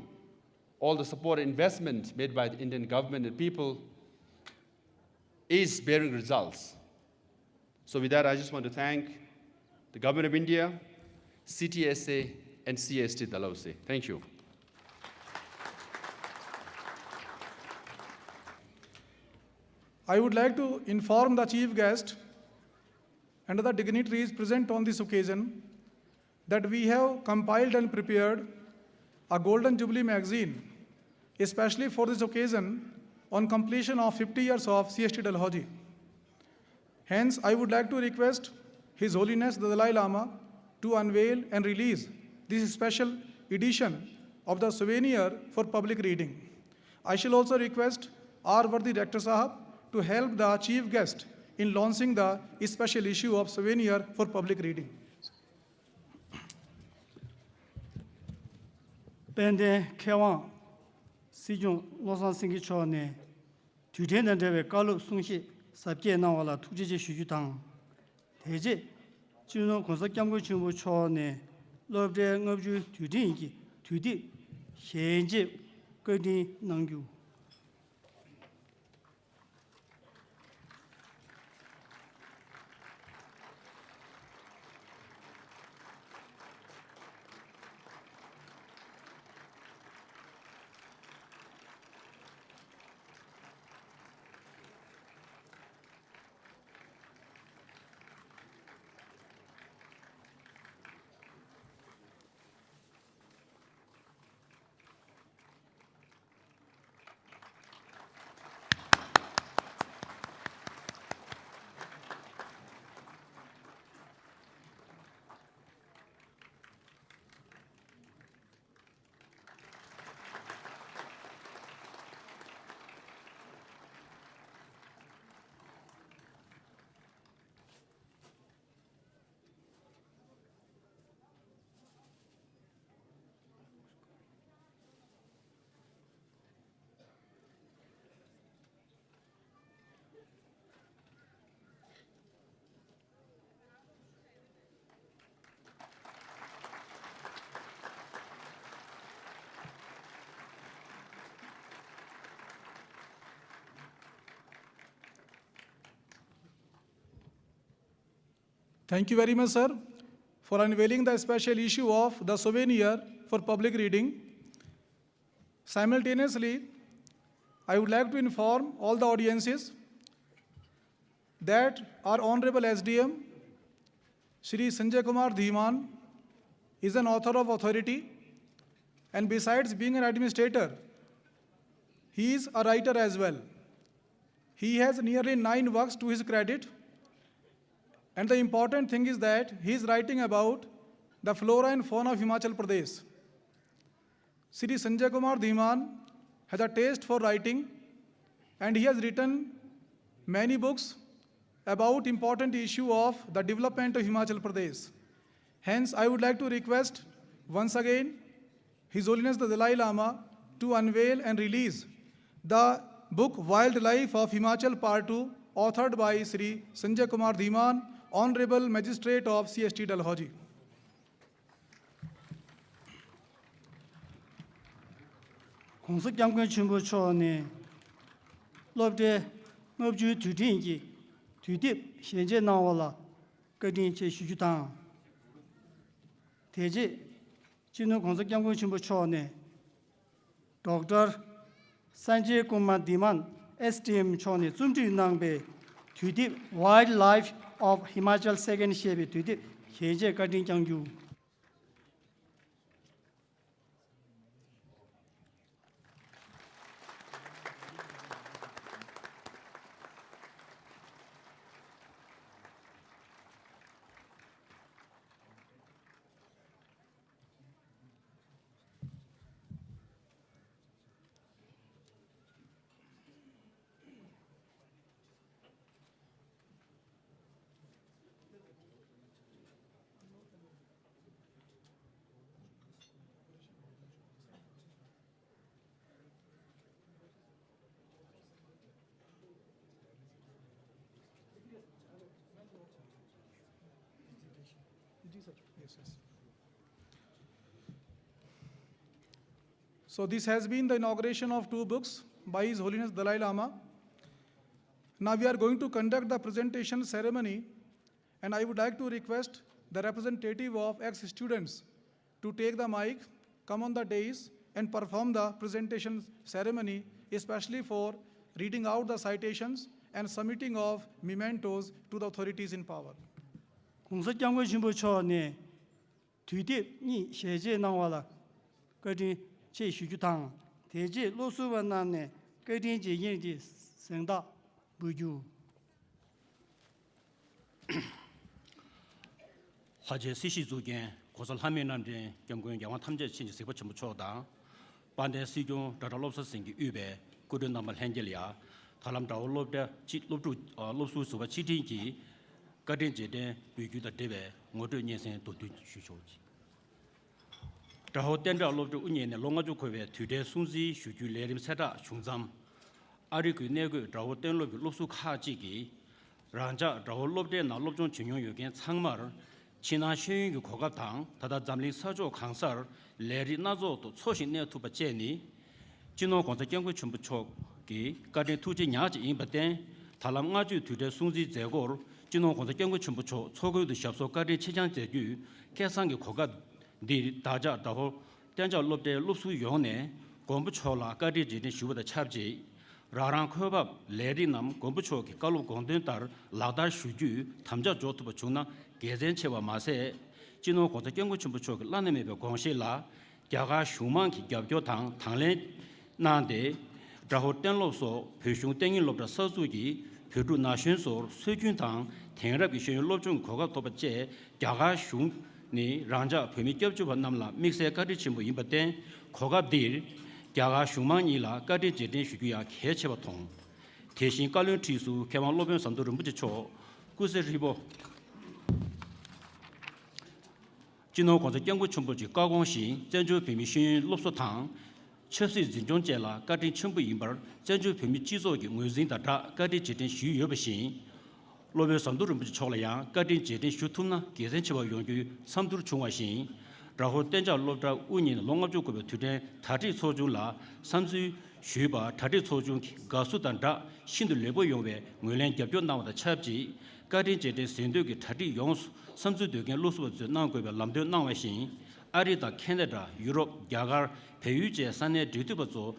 all the support and investment made by the Indian government and people is bearing results. So with that, I just want to thank the government of India, CTSA, and CST Dalhousie. Thank you. I would like to inform the chief guest and other dignitaries present on this occasion that we have compiled and prepared a Golden Jubilee magazine, especially for this occasion on completion of 50 years of CST Dalhousie. Hence, I would like to request His Holiness the Dalai Lama to unveil and release this special edition of the souvenir for public reading. I shall also request our worthy Director Sahab to help the chief guest in launching the special issue of souvenir for public reading. Pende Kewang Sijung Losan Singi Chone Tuten and Deve Kalu Sungshi Sabje Nawala Tuji Shujutang Teje Juno Konsakamgo Chumbu Chone Love de Ngabju Tudingi Tudi Shenji Godi Nangu. Thank you very much, sir, for unveiling the special issue of the souvenir for public reading. Simultaneously, I would like to inform all the audiences that our Honorable SDM, Shri Sanjay Kumar Dhiman, is an author of authority, and besides being an administrator, he is a writer as well. He has nearly 9 works to his credit, and the important thing is that he is writing about the flora and fauna of Himachal Pradesh. Shri Sanjay Kumar Dhiman has a taste for writing, and he has written many books about important issue of the development of Himachal Pradesh. Hence, I would like to request once again His Holiness the Dalai Lama to unveil and release the book Wildlife of Himachal Part 2, authored by Sri Sanjay Kumar Dhiman, Honorable Magistrate of CST Dalhousie. 공식 양권 첨부 초안에 롭데 업주 주진기 뒤뒤 현재 나와라 거딘 제시주당 대지 진호 공식 양권 첨부 초안에 Dr. Sanjay Kumar Dhiman STM 초안에 좀주 낭배 뒤뒤 Wildlife of Himachal Second Shebe 뒤뒤 현재 거딘 장주 So this has been the inauguration of 2 books by His Holiness Dalai Lama. Now we are going to conduct the presentation ceremony, and I would like to request the representative of ex-students to take the mic, come on the dais, and perform the presentation ceremony, especially for reading out the citations and submitting of mementos to the authorities in power. 공식 양권 첨부 초안에 뒤뒤 니 현재 나와라 거딘 제시주당 대지 로수원난에 거딘 제인지 생다 부주 화제 시시 중에 고설 하면남제 경고연 양화 탐제 신지 세부 전부 초다 반대 시중 다달롭서 생기 유배 고든 남을 현jel이야 다람 다올롭데 롭주 롭수수가 치팅기 거딘 제대 비규다 대배 모두 인생 도두 주쇼지 다호텐다 롭주 운예네 롱아주 코베 뒤대 순지 슈주 레림 세다 중잠 아리그 내그 다호텐 롭 롭수 카지기 란자 다올롭데 나롭종 중용 요겐 창마를 지난 신유 고갑당 다다 잠리 서조 강설 레리 나조도 초신내 투바제니 진노 공사 경고 전부 촉기 가데 투지 야지 인바된 달람 아주 뒤대 순지 제고를 진노 공사 경고 전부 촉 초고도 샵소 가데 체장 제규 계산기 고갑 디 다자 다호 땡자 롭데 롭수 용네 공부 초라 가데 지네 슈보다 찹지 라랑 코밥 레리남 공부 촉기 깔로 공된 따 라다 슈주 탐자 조투바 중나 개전체와 마세 진노 고사 경고 전부 촉 라네메베 공시라 야가 슈만기 겹교당 당래 난데 다호텐로소 표슝 땡인 롭다 서주기 표주 나신소 세균당 땡랍이 신유 롭중 고가 도바제 야가 슝니 란자 표미 겹주 반남라 믹스에 가리 침부 임바데 고갑딜 야가 슈만이라 가리 제된 슈규야 개체바통 대신 깔륜 티수 개만 로변 선도를 무지초 구세리보 진노 공사 경고 첨부지 가공시 전주 비미신 롭소탕 첩시 진종제라 가디 첨부 임벌 전주 비미 지속이 무진다다 가디 제된 슈여버신 로베 선도를 무지 초라야 가디 제된 슈투나 계산치와 용규 삼두르 중화신 라호 땡자 롭다 운인 농업주급의 투대 다지 소주라 삼수 슈바 타디 소중기 가수단다 신도 레보 용베 뇌련 겹겨 나오다 찹지 가린 제대 선도기 타디 용수 삼수되게 로스버즈 나고베 람데 나와신 아리다 캐나다 유럽 야가 배유제 산내 디드버조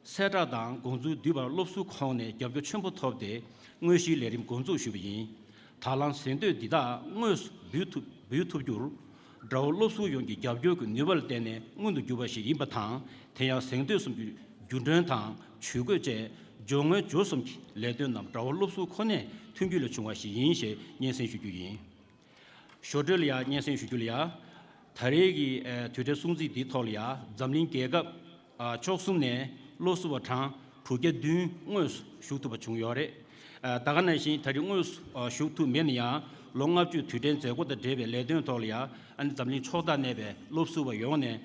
세라당 공주 디바 롭수 콩네 겹겨 첨부 톱데 응시 레림 공주 슈비 탈란 선도 디다 응스 뷰투브 드라울로수 용기 겹겨 그 니벌 때네 응도 주바시 임바탕 태야 선도 숨 윤전탕 추고제 종의 조সম기 레드남 드라울로수 콩네 튕규를 중화시 인시 년생 슈규인 쇼들리아 년생 슈규리아 타레기 투데 숭지 디톨리아 잠린 계급 촉숨네 로스버탕 푸게 듄 응스 슈투바 중요레 다가나신 타리 응스 슈투 메니아 롱압주 투덴 제고의 데베 레든 톨리아 안 잠린 초다네베 로스버 요네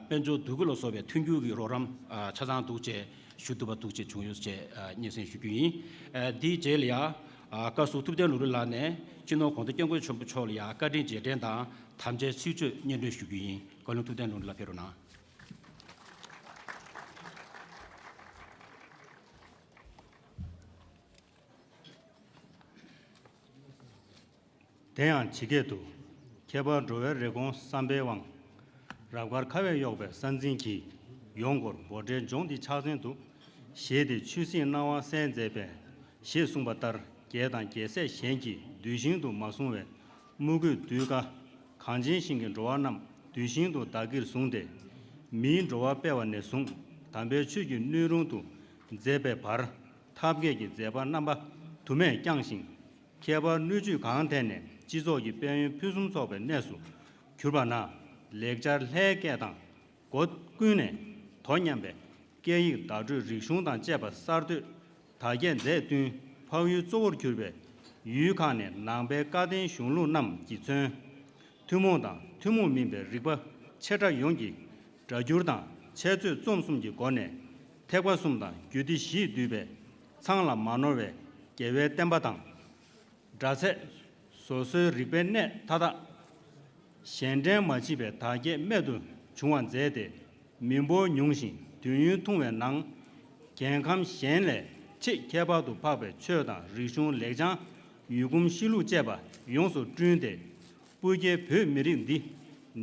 벤조 두글로소베 튕규기 로람 차장 두제 슈투바 두제 중요제 년생 슈규인 디젤리아 아까 소투된 루르라네 진노 공대 경고 전부 처리야 까딘 제된다 탐제 수주 년도 슈규인 걸로 투된 루르라 페로나 대한 지게도 개발 조회 레공 삼배왕 라과르 카웨 요베 산진기 용고 보제 종디 차진도 시대 추신 나와 센제베 시송바터 계단 계세 현기 뒤신도 마송웨 무그 뒤가 강진신게 조아남 뒤신도 다길 송데 민 조아 빼와네 송 담배 추기 누롱도 제베 바르 탑게기 제바 남바 두메 짱신 개발 누주 강한테네 지속이 변유 표준sob의 내수 규바나 렉자를 해계당 곧 군에 돈년배 계획 다주 리숑당 제바 사르드 다겐 제든 파유 조월 규배 유칸에 남배 가든 숑루 남 기存투모당 투모민배 리바 체자 용기 저주당 체주 좀숨기 권에 태과숨당 규디시 뒤배 상라 마노베 계획 땜바당 자세 소소 리벤네 타다 현재 마치베 다게 매도 중앙제대 민보 용신 뒤유 통원낭健康 현래 치 개발도 파베 최다 리숑 레장 유금 실루 제바 용소 준대 부게 베미린디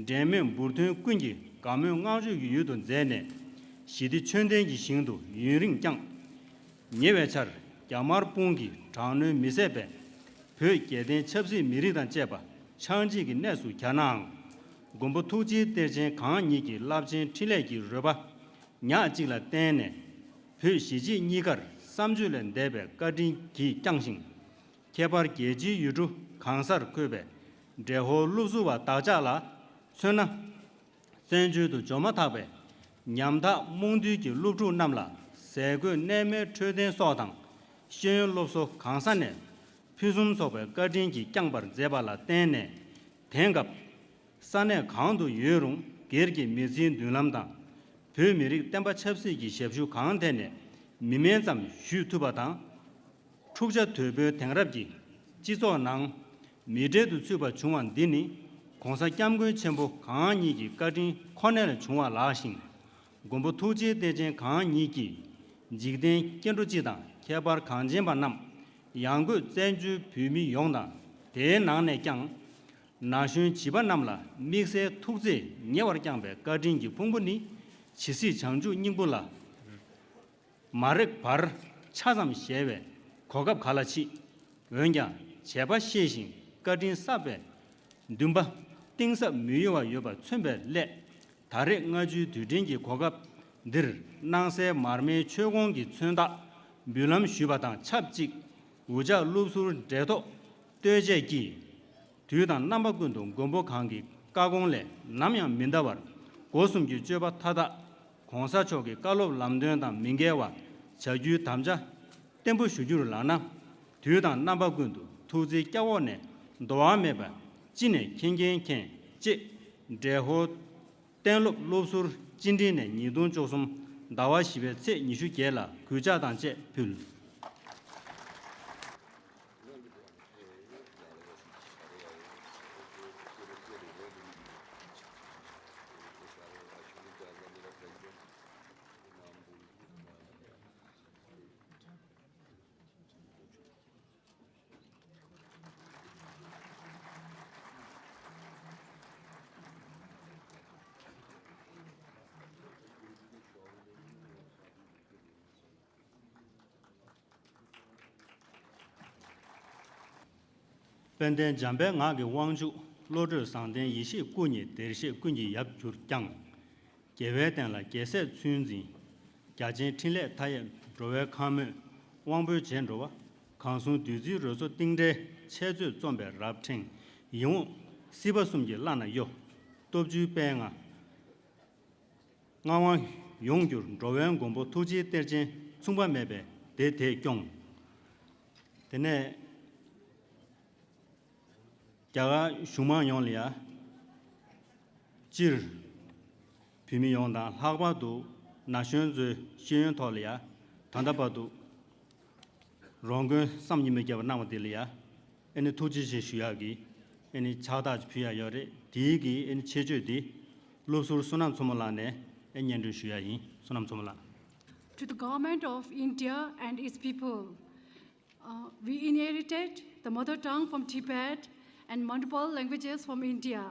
데멘 부르든 군기 가면 아주 유유던 제네 시디 천den기 신도 유링장 예외차 야마르 봉기 장르 미세베 벽에된 첩시 미리단 제바 창지기 내수 견항 공부 투지 대전 강의기 랍진 틀레기 러바 냐지라 때네 표시지 니가 삼주len 대배 까진 기 장신 개발 계지 유주 강사를 кө베 대호 루수와 다자라 선나 센주도 조마타베 냠다 몽디기 루주 남라 세고 내매 최된 소당 신로소 강산네 표준sob의 까진기 짱발 제발라 때네 댕갑 산에 강도 유용 게르기 미진 둘람당 표미리 땜바 첩시기 셰프주 강한테네 미면삼 슈투바당 축자 되베 댕랍기 지소낭 미제도 수바 중앙 디니 공사 깜고 첨부 강한이기 까진 코네를 중앙 라신 공부 투지 대전 강한이기 지된 견도지당 개발 강진반남 양구 전주 비미 용당 대난내 장 나슌 지반남라 믹세 투지 녀월 장배 까진기 풍분이 지시 장주 닝불라 마르 바르 차잠 셰베 고갑 갈라치 원장 제바 시신 까진 사베 dum바 띵사 미여와 여바 춘베 레 다레 응아주 두den기 고갑 늘 낭세 마르메 최공기 춘다 뷸람 슈바당 찹직 우자 루수르 제도 되제기 뒤단 남바군동 공보 강기 까공레 남양 민다와 고숨기 쩨바 타다 공사 쪽에 깔로 람된다 민게와 저주 담자 템부 슈주를 라나 뒤단 남바군도 투지 껴원에 도와메바 진에 킹겐켄 지 데호 땡로 루수르 진디네 니돈 조숨 나와시베 세 니슈게라 그자단제 불 Penden Jambe Ngagi Wangju, Lodger Sanden Yishi Kuni, Dershi Kunji Yap Jurkang, Gewetan la Geset Sunzi, Gajin Tile Tayan, Roe Kame, Wangbu General, Kansun Duzi Roso Dingde, Chezu Zombe Rapting, Yung, Sibasumji Lana Yo, Dobju Benga, Ngawang Yongjur, Rowan Gombo Tuji Terjin, Sumba Mebe, De Te Kyong. Tene Jaga Shuma Yonglia, Jir, Pimi Yongda, Hagbadu, Nation the Shion Tolia, Tandabadu, Rongun, some Yimika Namadilia, any Tuji Shuyagi, any Chadaj Pia Yore, Digi, any Chejudi, Lusur Sunam Somolane, and Yendu Shuyahi, Sunam Somola. To the government of India and its people, we inherited the mother tongue from Tibet and multiple languages from India.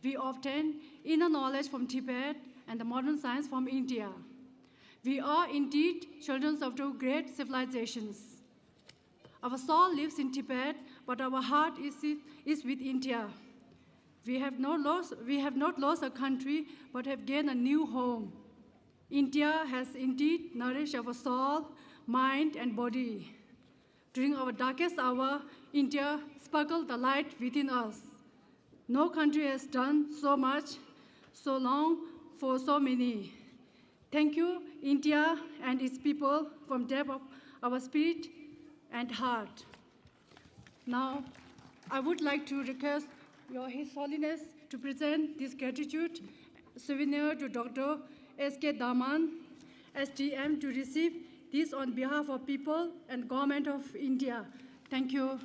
We obtained inner knowledge from Tibet and the modern science from India. We are indeed children of two great civilizations. Our soul lives in Tibet, but our heart is with India. We have not lost a country, but have gained a new home. India has indeed nourished our soul, mind, and body. During our darkest hour, India sparkled the light within us. No country has done so much, so long, for so many. Thank you, India and its people, from depth of our spirit and heart. Now, I would like to request His Holiness to present this gratitude souvenir to Dr. S.K. Daman, SDM, to receive this on behalf of people and government of India. Thank you.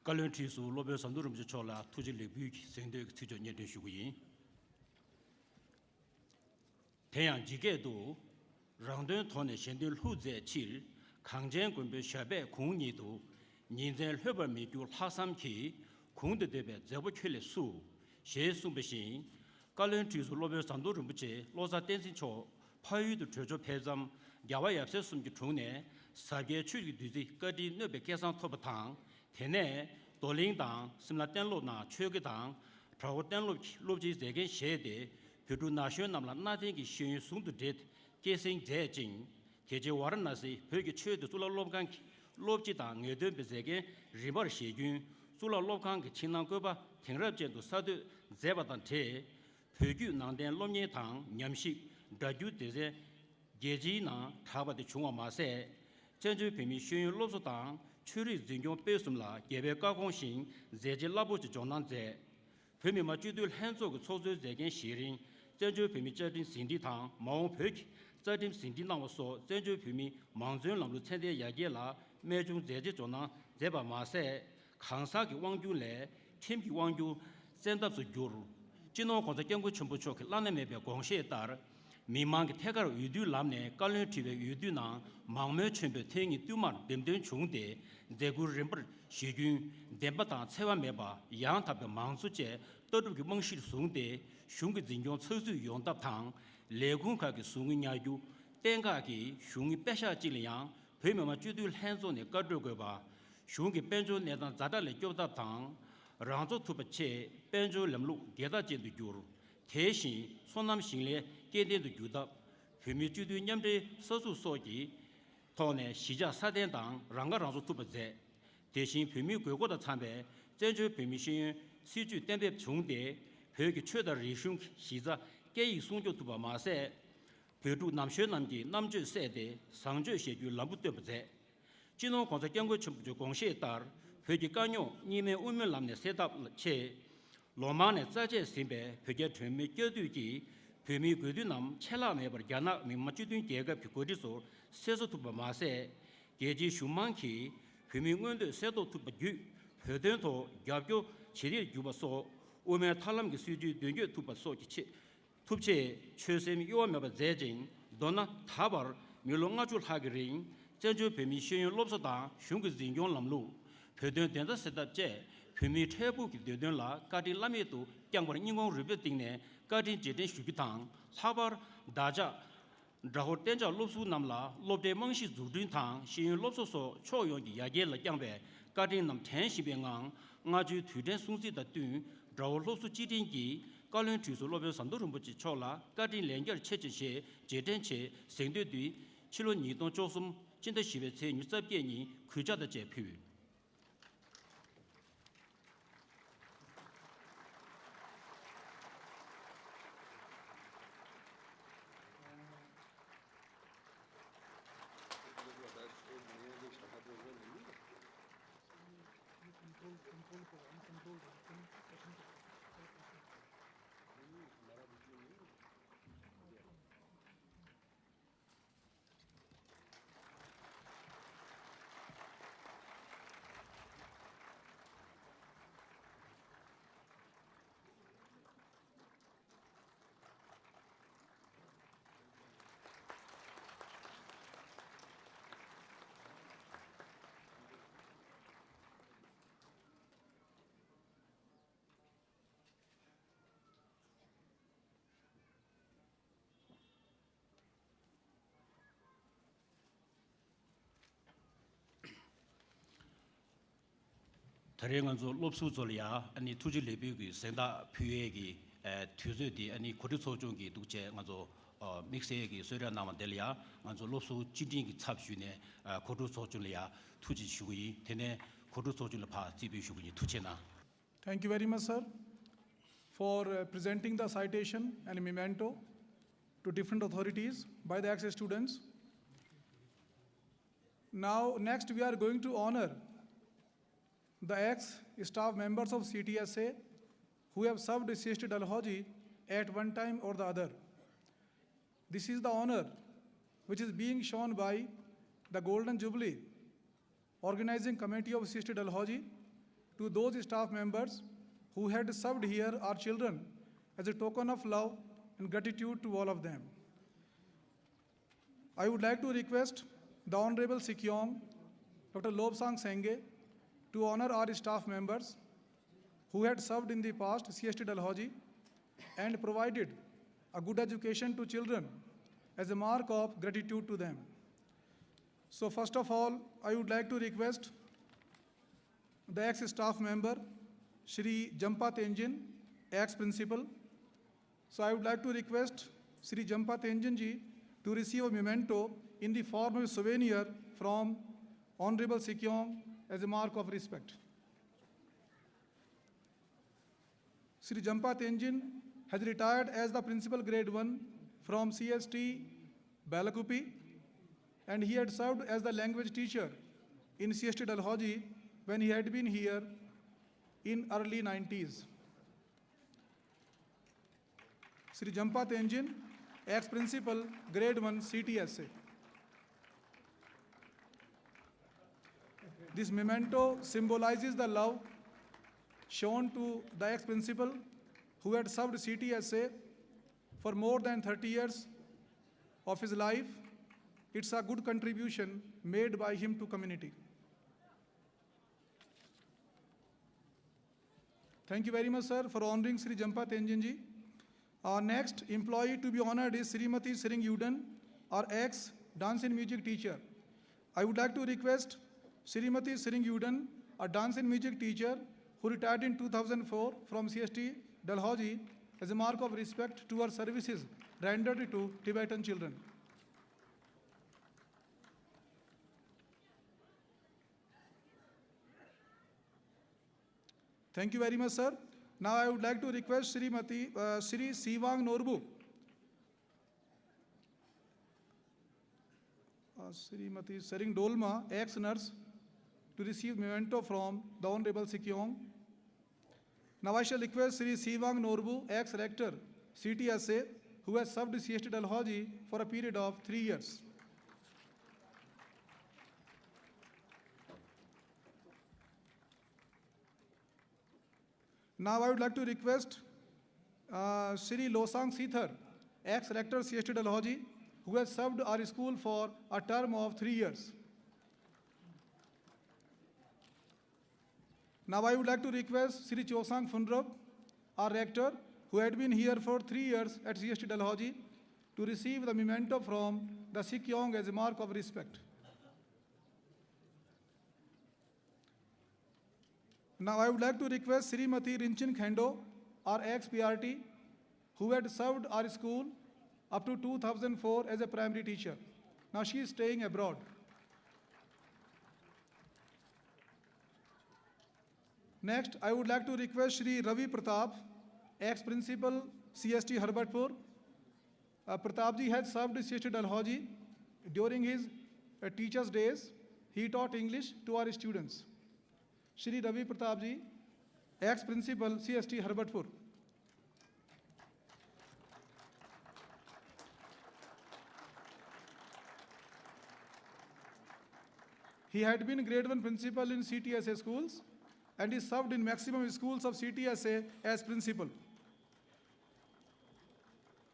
Kalentri su lobe sandurum je chola tuji le buki sende tijo nyede shuguyin. Tenyang jige do rangden tone shende luze chil kangjen gumbe shabe kung ni do ninzen heba mi gyul hasam ki kung de debe zebo chele su she su beshin kalentri su lobe sandurum je loza tensin cho payu do chojo pezam yawa yapse sum ki chungne sabye chugi duzi kadi nebe kesan tobatang Tene, Doling Dang, Simla Tenlo Na, Chugi Dang, Trago Tenlo Lobji Zegen Shede, Pidu Nation Namla Nothing is showing soon to date, guessing Jing, Teje Waranasi, Purgi Chu to Sula Lobgang, Lobji Dang, Edu Bezegen, River Shegun, Sula Lobgang, Chinangoba, Tenrajan to Sadu, Zebatan Te, Purgu Nanden Lomye Tang, Nyamship, Daju Deze, Geji Na, Taba de Chunga Mase, Tenju Pimi showing Loso Dang, Churi Zingyong Pesumla, Gebe Gagongxing, Zeji Labu Jonan Ze, Pemi Majudul Hanzo Sozo Zegen Shirin, Zenju Pemi Jadin Sindi Tang, Mao Pek, Zadim Sindi Namaso, Zenju Pemi, Manzun Lamlu Tende Yagela, Mejung Zeji Jonan, Zeba Mase, Kansaki Wangju Le, Timki Wangju, Zendab Zuru, Jino Konzakengu Chumbuchok, Lanamebe Gongshe Dar, Mimang Tegar Udu Lamne, Galun Tibe Udu Nang, Mangme Chumbe Tengi Duman, Bimden Chungde, Zegur Rimper, Shigun, Dembatan, Sewa Meba, Yang Tab Mangsuche, Todu Mongshi Sungde, Shung Zingyong Tsuzu Yondap Tang, Legunka Sungi Yayu, Tengaki, Shungi Pesha Jiliang, Pemama Judul Hanzon, Gadrugoba, Shungi Benjo Nedan Zadale Jodap Tang, Ranzo Tupache, Benjo Lemlu, Geda Jendu Jur, Teshin, Sonam Shingle, Geden the Judap, Pemi Judu Nyamde, Sosu Soji, Tone, Shija Sadendang, Ranga Ranzo Tupaze, 대신 표미 고고의 참배 전주 표미신 시주 댐배 중대 표기 최다 리슌 시자 개이 송조 두바 마세 표주 남学남기 남주 세대 상주 시주 남부대부제 진호 공사 경고 첨부 공시에 따라 표기 간요 님의 운명 남내 세답 체 로마네 자제 심배 표기ထွ미 껴두기 표미 괴두남 첼라메 버갸나 민마주든 계가 비고리소 세소 두바 마세 계지 슈만키 표미군의 세도 투바규 회den토 야교 지리 유바소 오메 탈람기 수주 된게 투바소 기치 톱체 최셈 요메바 제진 도나 타버 밀롱아줄 하기린 제주 표미신 롭서다 슝그 진용 남루 회den 된다 세답제 표미 태부기 되된라 까디 라미도 짱버 인공 리베팅네 까디 제된 슈비탕 사버 다자 라호 땐자 롭수 남라 롭데 멍시 주든탕 신유 롭소소 초용기 야게라 짱베 까딘 남 텐시뱅앙 nga주 튜덴 숭지다 뚜 라호 롭수 지딘기 깔렌 튜소 롭베 산도rum부지 초라 까딘 렌결 체지시 제덴체 생되뒤 칠로 니동 조숨 진더 시베체 뉴스변이 그자的제표 다랭은조 롭수졸이야 아니 투지 레비기 생다 피에기 투즈디 아니 코르소종기 두제 가조 믹스에기 소리가 나만 될이야 가조 롭수 지딩기 찹슈네 코르소졸이야 투지 슈기 되네 코르소졸 파 지비 슈기 투체나. Thank you very much, sir, for presenting the citation and memento to different authorities by the ex-students. Now, next we are going to honor the ex-staff members of CTSA who have served CST Dalhousie at one time or the other. This is the honor which is being shown by the Golden Jubilee Organizing Committee of CST Dalhousie to those staff members who had served here, our children, as a token of love and gratitude to all of them. I would like to request the Honorable Sikyong, Dr. Lobsang Senge, to honor our staff members who had served in the past CST Dalhousie and provided a good education to children as a mark of gratitude to them. So first of all, I would like to request the ex-staff member, Shri Jampa Tenjin, ex-principal. So I would like to request Shri Jampa Tenjin ji to receive a memento in the form of a souvenir from Honorable Sikyong as a mark of respect. Shri Jampa Tenjin has retired as the principal grade 1 from CST Balakupi, and he had served as the language teacher in CST Dalhousie when he had been here in early 90s. Shri Jampa Tenjin, ex-principal, grade 1 CTSA. This memento symbolizes the love shown to the ex-principal who had served CTSA for more than 30 years of his life. It's a good contribution made by him to community. Thank you very much, sir, for honoring Sri Jampa Tenjin ji. Our next employee to be honored is Srimati Sering Yuden, our ex-dance and music teacher. I would like to request Srimati Sering Yuden, a dance and music teacher who retired in 2004 from CST Dalhousie, as a mark of respect to her services rendered to Tibetan children. Thank you very much, sir. Now I would like to request Shri Siwang Norbu. Srimati Sering Dolma, ex-nurse, to receive memento from the Honorable Sikyong. Now I shall request Shri Siwang Norbu, ex-rector, CTSA, who has served CST Dalhousie for a period of 3 years. Now I would like to request Shri Losang Sithar, ex-rector CST Dalhousie, who has served our school for a term of 3 years. Now I would like to request Shri Chosang Phunrup, our rector, who had been here for 3 years at CST Dalhousie, to receive the memento from the Sikyong as a mark of respect. Now I would like to request Srimati Rinchin Khendo, our ex-PRT, who had served our school up to 2004 as a primary teacher. Now she is staying abroad. Next, I would like to request Shri Ravi Pratap, ex-principal CST Harbatpur. Pratapji had served CST Dalhousie. During his teacher's days, he taught English to our students. Shri Ravi Pratapji, ex-principal CST Harbatpur. He had been grade 1 principal in CTSA schools and he served in maximum schools of CTSA as principal.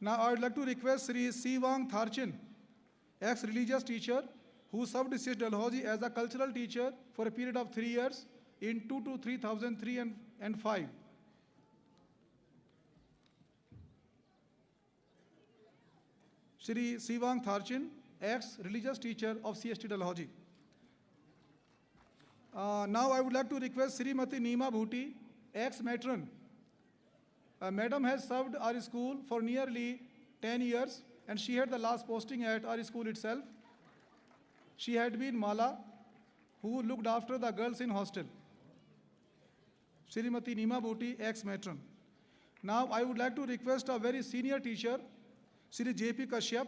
Now I would like to request Sri Siwang Tharchin, ex-religious teacher, who served CST Dalhousie as a cultural teacher for a period of 3 years in 2003 and 5. Shri Siwang Tharchin, ex-religious teacher of CST Dalhousie. Now I would like to request Srimati Neema Bhuti, ex-matron. Madam has served our school for nearly 10 years and she had the last posting at our school itself. She had been Mala, who looked after the girls in hostel. Srimati Neema Bhuti, ex-matron. Now I would like to request a very senior teacher, Shri J.P. Kashyap,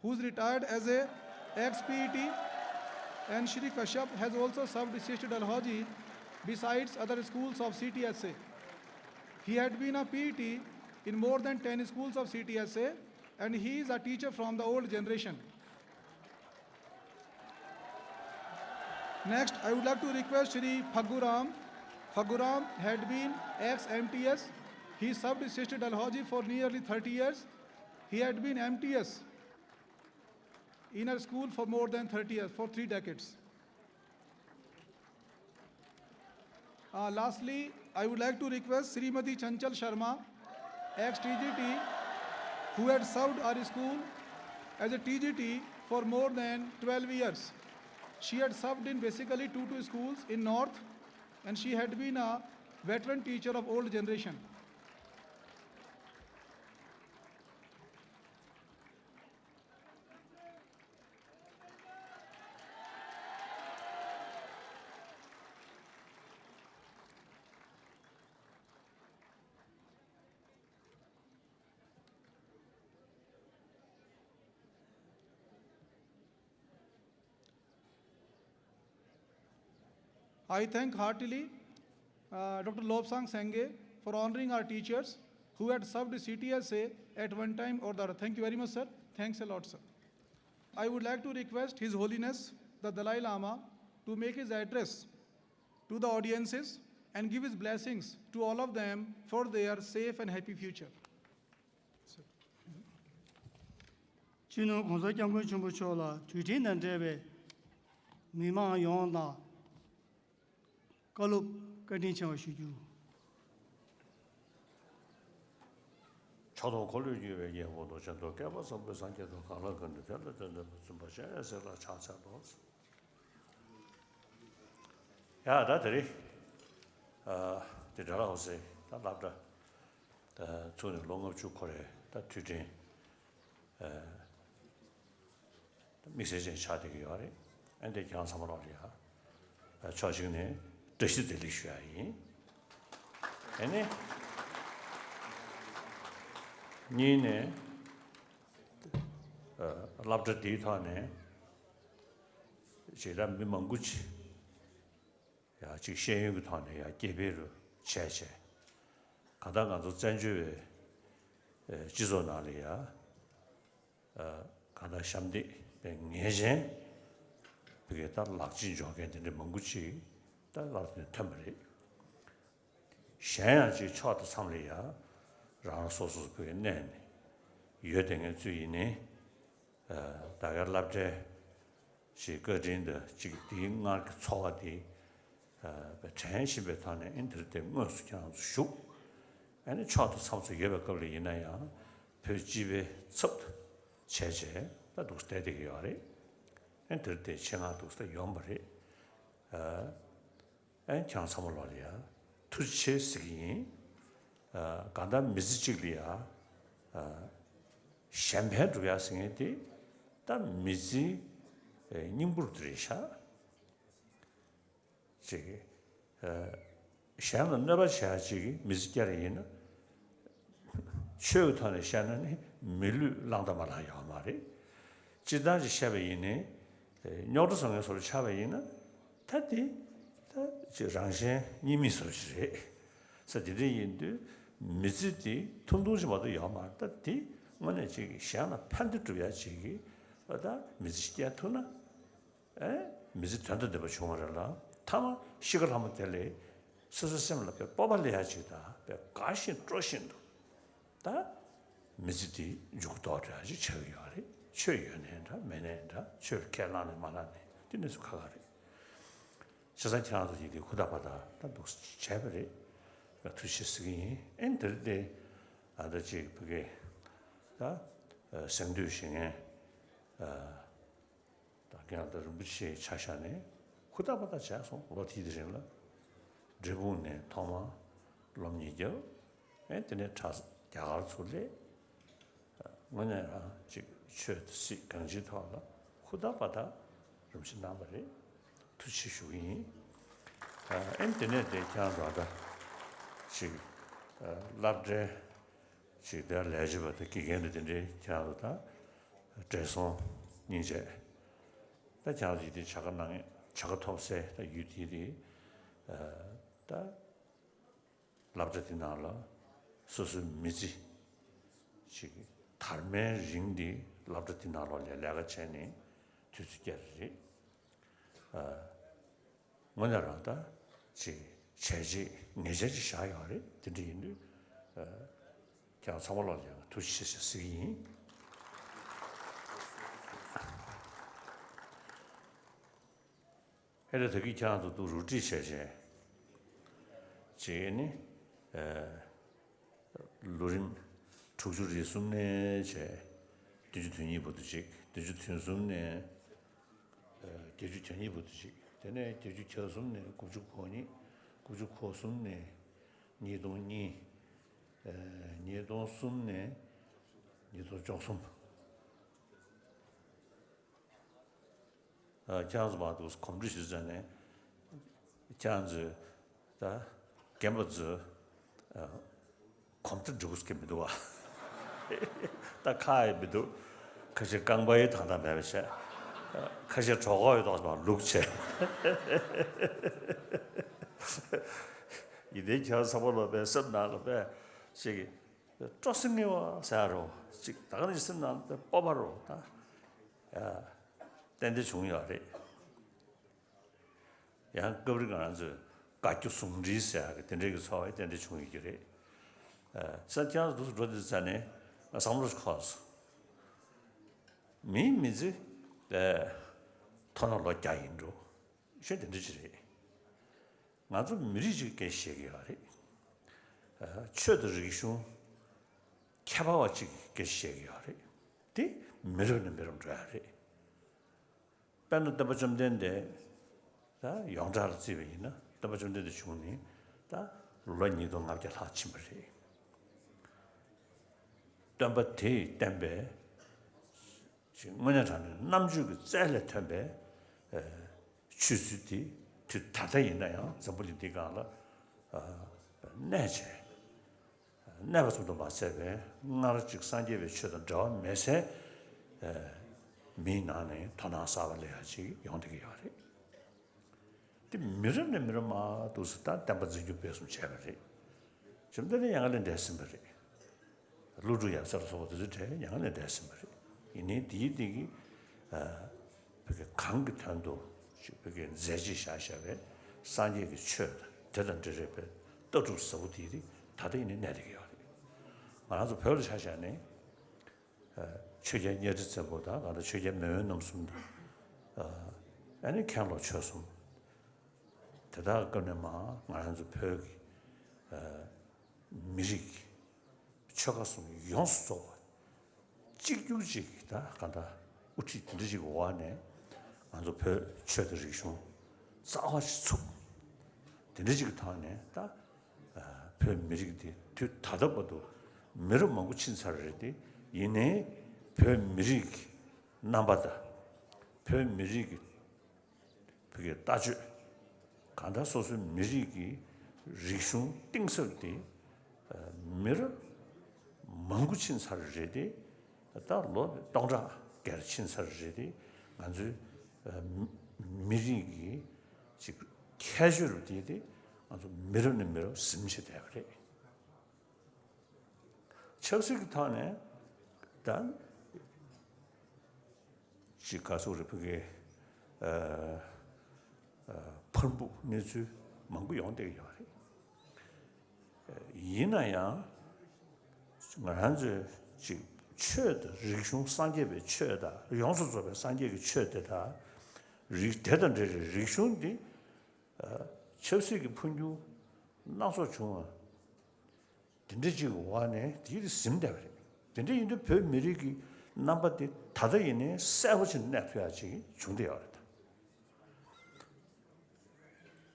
who is retired as a ex-PET, and Shri Kashyap has also served CST Dalhousie besides other schools of CTSA. He had been a PET in more than 10 schools of CTSA and he is a teacher from the old generation. Next, I would like to request Shri Phaguram. Phaguram had been ex-MTS. He served CST Dalhousie for nearly 30 years. He had been MTS in our school for more than 30 years, for 3 decades. Lastly, I would like to request Srimati Chanchal Sharma, ex-TGT, who had served our school as a TGT for more than 12 years. She had served in basically 2 schools in North, and she had been a veteran teacher of old generation. I thank heartily Dr. Lobsang Senge for honoring our teachers who had served CTSA at one time or the other. Thank you very much, sir. Thanks a lot, sir. I would like to request His Holiness, the Dalai Lama, to make his address to the audiences and give his blessings to all of them for their safe and happy future. 진호 공사장군 정부초라 뒤진단 대배 미망 용나 걸로 끝인청 시주 저도 권력주의 예보도 저도 깨봐서 무상계도 가는 건데 별로 좀 봐셔야서 차차도 야 다들이 Dalhousie 다 납다 다 저는 농업 주코래 다 뒤진 메시지 차되게 하래 근데 그냥 삼으로야 저중에 뜻이 들리셔야지 아니 니네 랍저 디타네 제가 미망구치 야 지금 시행이 타네 야 개별로 체체 가다가도 전주에 지소 나리야 가다 샴디 뱅예제 그게 다 락진 조개인데 망구치 다 락진 템버리 샹야지 차도 상리야 라는 소스 그게 내 유등의 주인이 다가 랍제 시거진의 지딩아 초와디 전시배 타네 인터넷 무슨 그냥 슉 아니 차도 상수 예배 걸리 이나야 별집에 섭 제제 나도 스테디게 요래 인터넷 청아도 스테 용벌이 엔 장사물로리야 투치스기 간다 미지직리야 샴페르야 생에디 다 미지 님부르드리샤 지 샴은 너바샤지 미지자리는 최우탄의 샤는 밀루 랑다마라야 말이 지단지 샤베이네 녀도성의 소리 샤베이는 다디 저 장신 님이 소리지 서디리인데 미지디 통도지마도 야마다디 뭐네 지기 샤나 판드트야 지기 어다 미지디야 토나 에 미지 전도돼 봐 총알라 타마 시걸 하면 될래 스스sem을 배 뽑아내야지다 배 가신 쪼신도 다 미지디 죽도라지 쳐요리 쳐요네다 메네다 쳐켈라는 말하네 뒤에서 가가리 세상에도 이게 후다바다 단독 제벌이 투시스기 엔터데 아다지 그게 다 생두싱에 다게한테 무시 차샤네 후다바다 자소 로티드진라 제군네 토마 롬니죠 엔터넷 차스 야갈 소리 뭐냐라 지 셔트시 강지타라 후다바다 좀 신나버리 투시슈이 인터넷에 장하다 시 랍제 시대 레지버트 기겐데 장하다 제송 니제 다 장하디 차가낭에 차가톱세 다 유디디 다 랍제티나라 소스 미지 시 달메 링디 랍제티나라 레가 체니 주스게지 뭐냐라다 지 제지 내제지 샤요리 드디인데 그냥 성월로냐 두시스이 해도 되게 장도 또 루지 셰제 제니 루림 투주리 숨네 제 디지털이 보듯이 디지털 숨네 디지털이 보듯이 되네 디지털 숨네 구주코니 구주코숨네 니동니 니동숨네 니도정숨 장즈바도 컴퓨터잖아요 장즈 다 gem버즈 컴퓨터 주스케미도 와 다 카이비도 그저 강바에 당담하면서 그저 저거에도 막 룩체 이제 저 사벌로베 선나로베 시기 쪼승니와 사로 즉 다른 있으나 뽑아로 야 땐데 중요하래 야 그거가 아주 가교 숨지사 근데 그 사회 땐데 중요하래 산티아도 로드잖아요 상무로 커서 미미지 터널로 자인도 쉐든지리 아주 미리지 게시하게 쳐들이슈 캐바와지 게시하게 디 미르는 줘야래 밴드 더버 좀 된데 다 영자를 집에 있나 더버 좀 된데 주문이 다 런니도 나게 하침을 담바 테 담배 지금 뭐냐잖아요 남주그 짤레 담배 추수디 다다 있나요? 저번에 네가 내제 내가 좀더 맞세베 나를 직산제베 쳐던 저 매세 미나네 도나사발해야지 용되게 요래 그 미름마 도스타 담바지 주베스 제베리 좀 전에 양을 냈음버리 루루야 서서도 돼 양을 냈음버리 이니 디디기 그게 강기탄도 그게 제지샤샤베 산지기 쳐다 저런 저제베 떠줄 서우디리 다들 있는 내리게요. 아주 별로 사시네. 최제 예지서보다 아주 최제 매연 넘습니다. 아니 캠로 쳐서 대다 거네마 아주 벽이 미식 쳐가서 용수 찍유지다 간다. 우치 들으시고 와네. 아주 별 쳐들이쇼. 싸워시 속. 들으시고 타네. 다 별 미식이 다다봐도 메로 먹고 친사를 했지 얘네 별 미식 남바다 별 미식이 그게 따주 간다 소수 미식이 리슌 띵설때 메로 먹고 친사를 했지 따로 동자 개 친사를 했지 아주 미식이 지금 캐주얼 되지 아주 메로는 메로 심시대요 그래. 철수기 타네 단 지가서 우리 그게 펄부 내주 망고 용대요 그래. 이나야 말한지 지 최的 리숑 산계배 최다 용수조배 산계기 최대다 리 대단 저 리숑디 철수기 분유 나서 중 딘데지고 와네 디리 심대버리 딘데 인도 별 미리기 남바데 다다이네 세워진 내줘야지 중대어다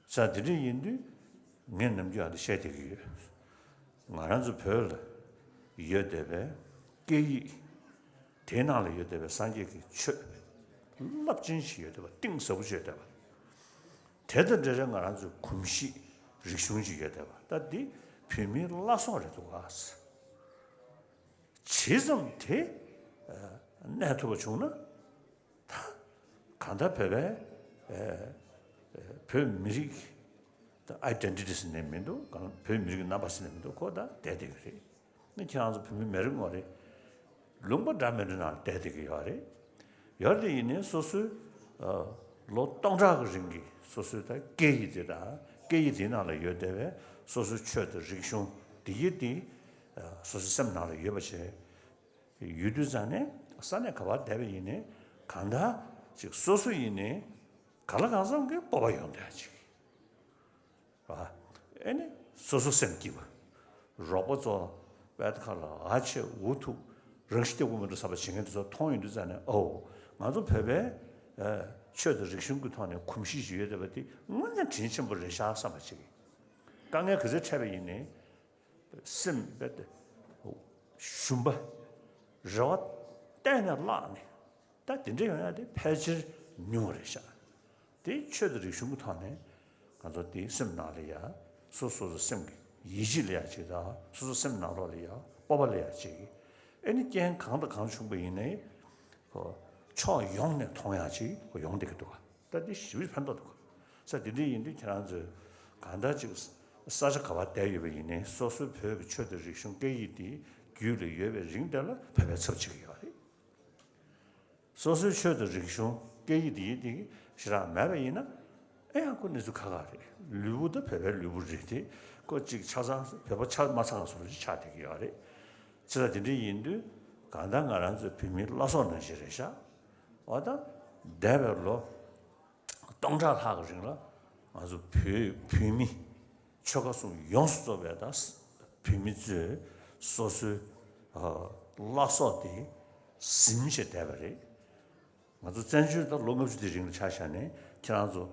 자 디리 인도 내 남자한테 셰되기 말한서 별 이어대배 깨이 대나를 이어대배 산지기 최 납진시에다가 띵서부시에다가 대단저런 걸 아주 kum시 리슌지에다가 다디 비밀 라소래도 왔어 지점대 네트워크 중나 다 간다 배배 별 미리 아이덴티티스 내면도 별 미리 나바스내면도 거다 대대그래 근데 아주 비밀 매른 거래 롱바 담에나 대대게 요래 열리네 소수 로 동작을 생기 소수다 게이지다 게이지나를 여대에 소수 쳐도 리숑 디디 소수 셈나를 여버시 유두잔에 산에 가봐 대비이네 간다 즉 소수이네 갈아가서 그 뽑아야 돼야지 아 애네 소수 셈기고 로봇도 배드칼라 아치 우투 럭시대 보면도 사바 신경도 통일도잖아 맞아 배배 쳐도 리숑 타네 kum시지에 되버디 뭐냐 진심을 샤사마지 강에 그저 차베 있네 심베드 shum바 저 때나 라네 다 진짜야 돼 패지 뉴어샤 디 쳐도 리숑 타네 가서 디 심나리아 소소서 심기 이질이야지다 소소 심나로리아 뽑아려야지 애니 겐 강도 강충부이네 초용내 통해야지 그 용되기도 가.但是判断的，在这里印度这样子，看到就是40个万单位以内，所属配个确的人数给一的，距离越为人的了，配备出去个的。所属确的人数给一的，是啦，买回呢，哎呀，个那就看看的，旅的配备旅不着的，个这个车上配备车马上说是车的个的，在这里印度看到个人是平民老少能些的下。 와다 대별로 동작하고 그러나 아주 비미 초가수 용수도에다 비미즈 소스 라소디 심시 대별이 아주 전주도 로그주디 링 차샤네 지난주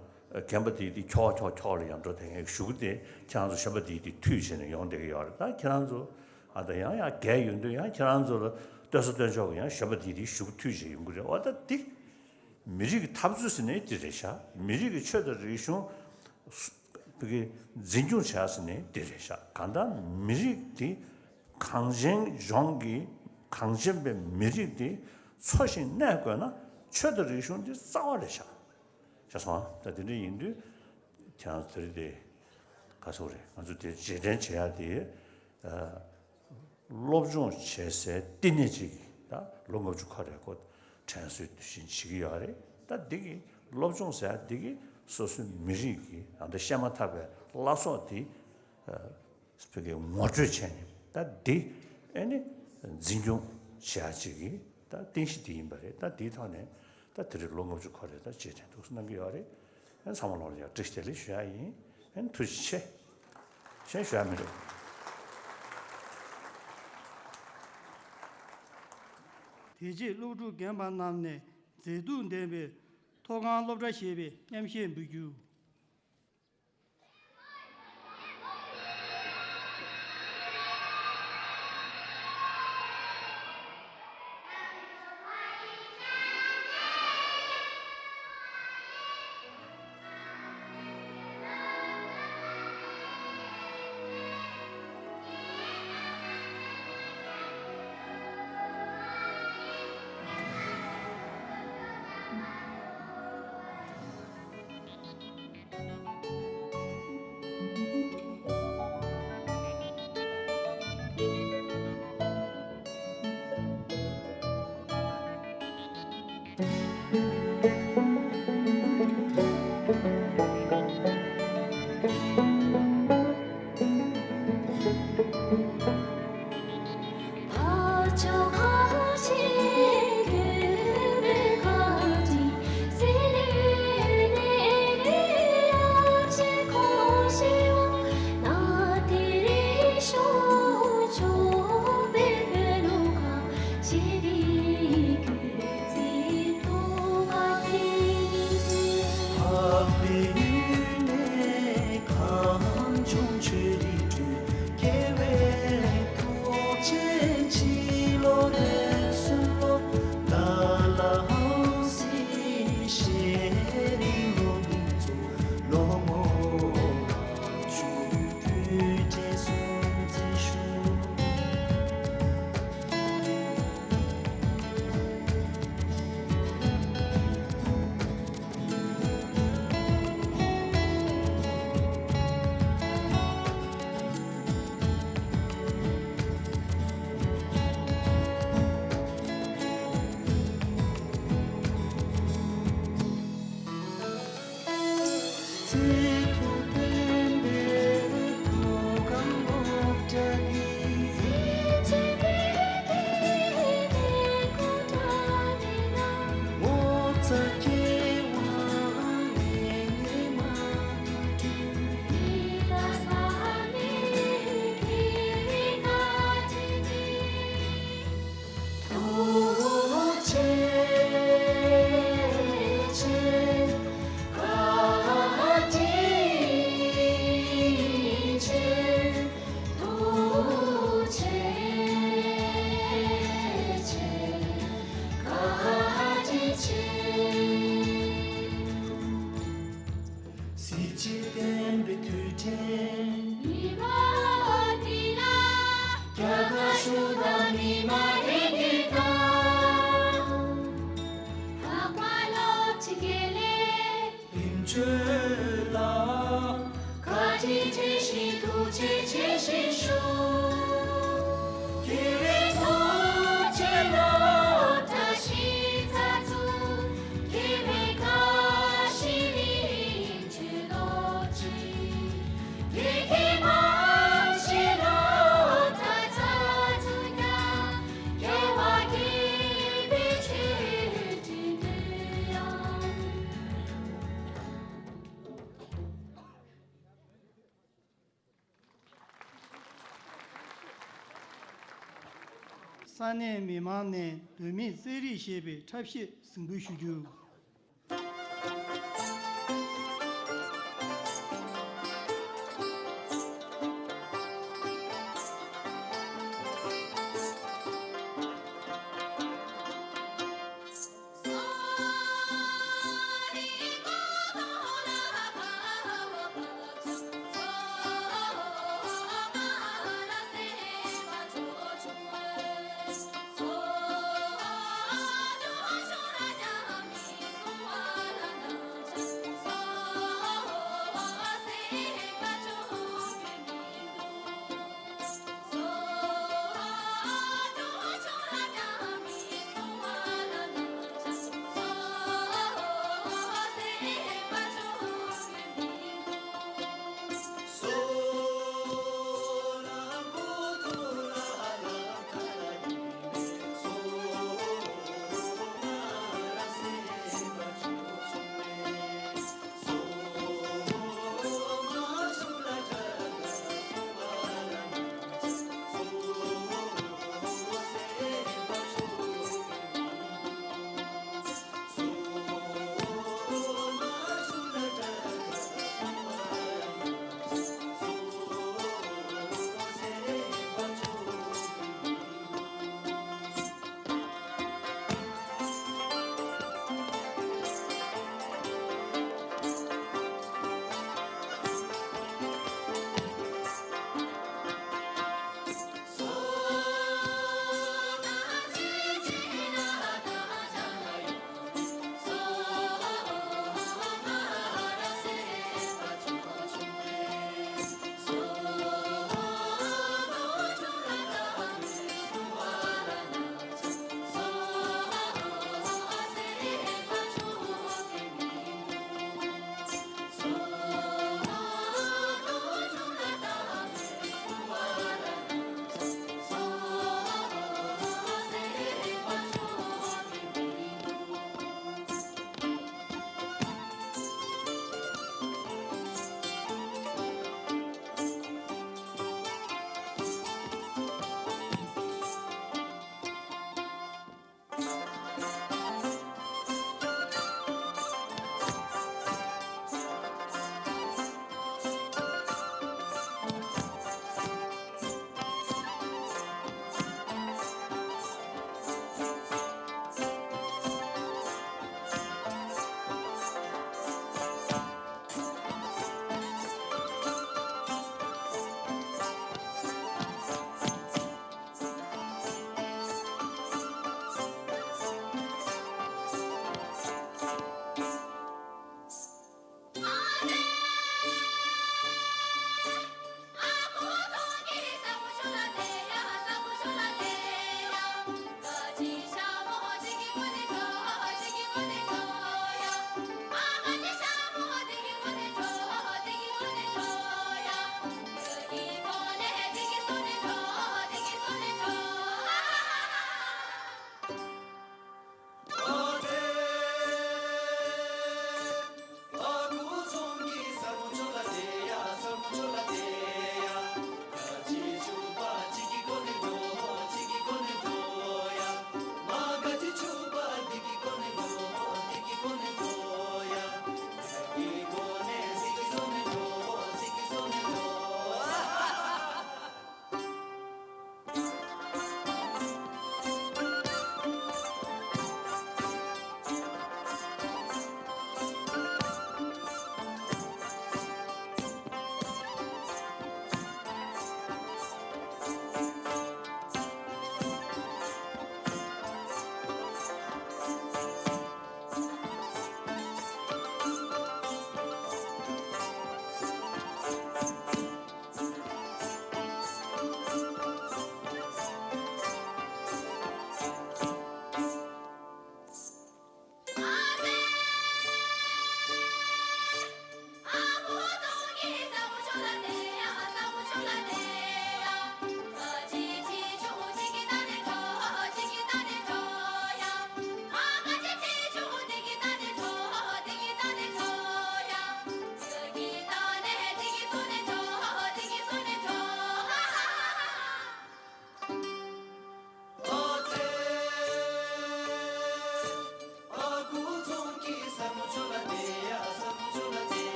캠버디디 초초초리 양도 되게 슈그데 지난주 셔버디디 튀시는 용되게 열다 지난주 아다야야 개윤도야 지난주 그래서 그냥 셔버디디 슈그 튀지 연구를 어디 미리기 탑주스네 디레샤 미리기 쳐들 리숑 그게 진중 차스네 데레샤 간다 미릭디 강쟁 종기 강점배 미릭디 소신 내거나 최들이 손디 싸워래샤 자서 다들이 인도 장들이 가서 그래 아주 제대로 해야 돼 롭중 제세 띠내지기 다 롱거 주카래고 찬수 신치기 아래 다 되게 롭중사 되게 소수 미리기 안데 샤마타베 라소티 스페게 모주체니 다디 아니 진중 샤지기 다 띵시디임바레 다 디타네 다 들이 롱거 주카래다 제대로 쓰는 게 아래 한 사물로야 드시텔이 쉬아이 한 투시체 셰샤미로 대지 로주 gemban namne zedu ndebe togan lobra shebe nyamshen bugyu 산내 미만내 도민 세리 셰베 찹시 승부슈주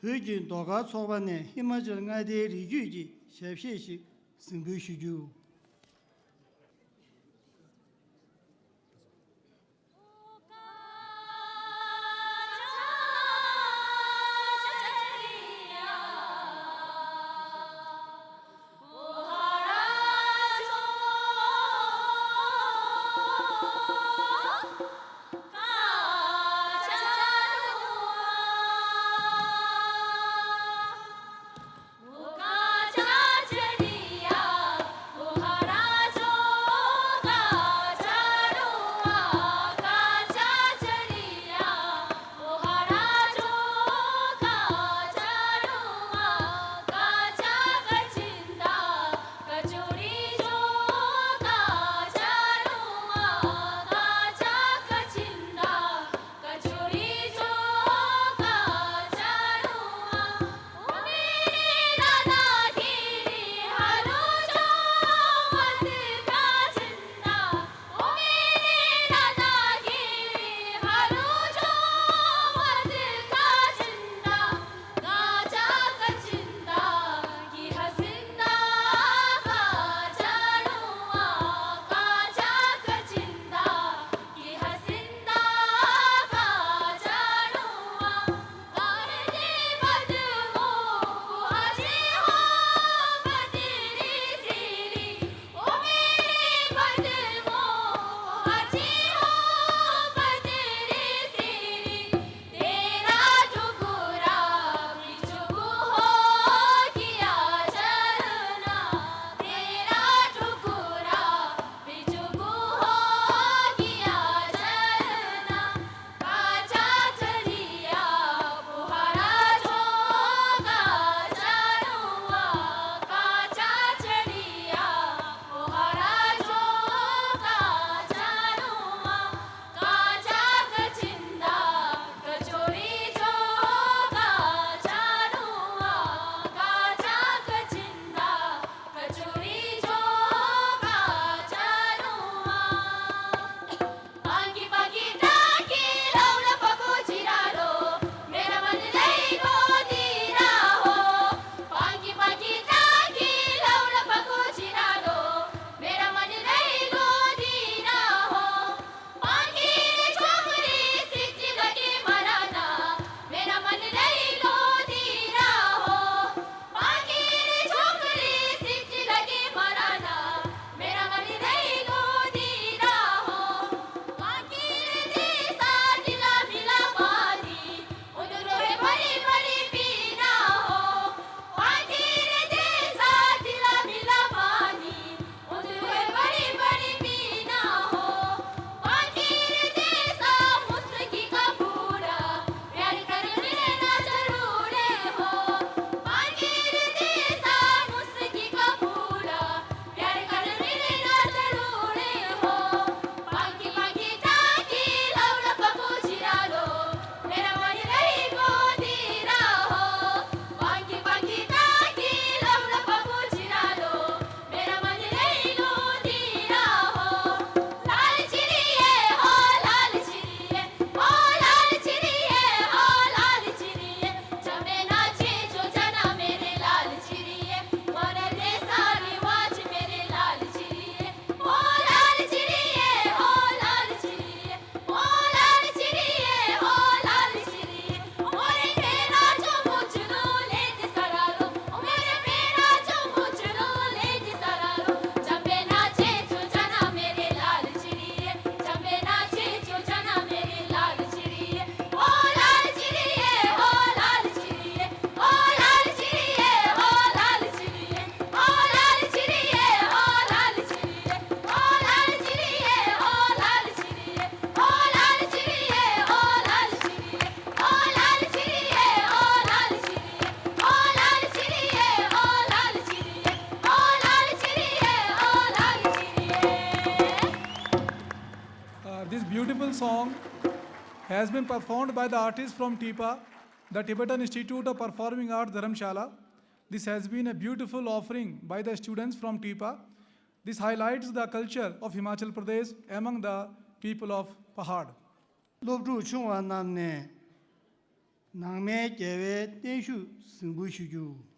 Hugin Doga Sobane, Himajal Ngade Riguji, Shefshi, Simbushu. This beautiful song has been performed by the artists from TIPA, the Tibetan Institute of Performing Arts, Dharamshala. This has been a beautiful offering by the students from TIPA. This highlights the culture of Himachal Pradesh among the people of Pahad. Lobdu Chungwa Namne 낭매 제외 땡슈 승부슈주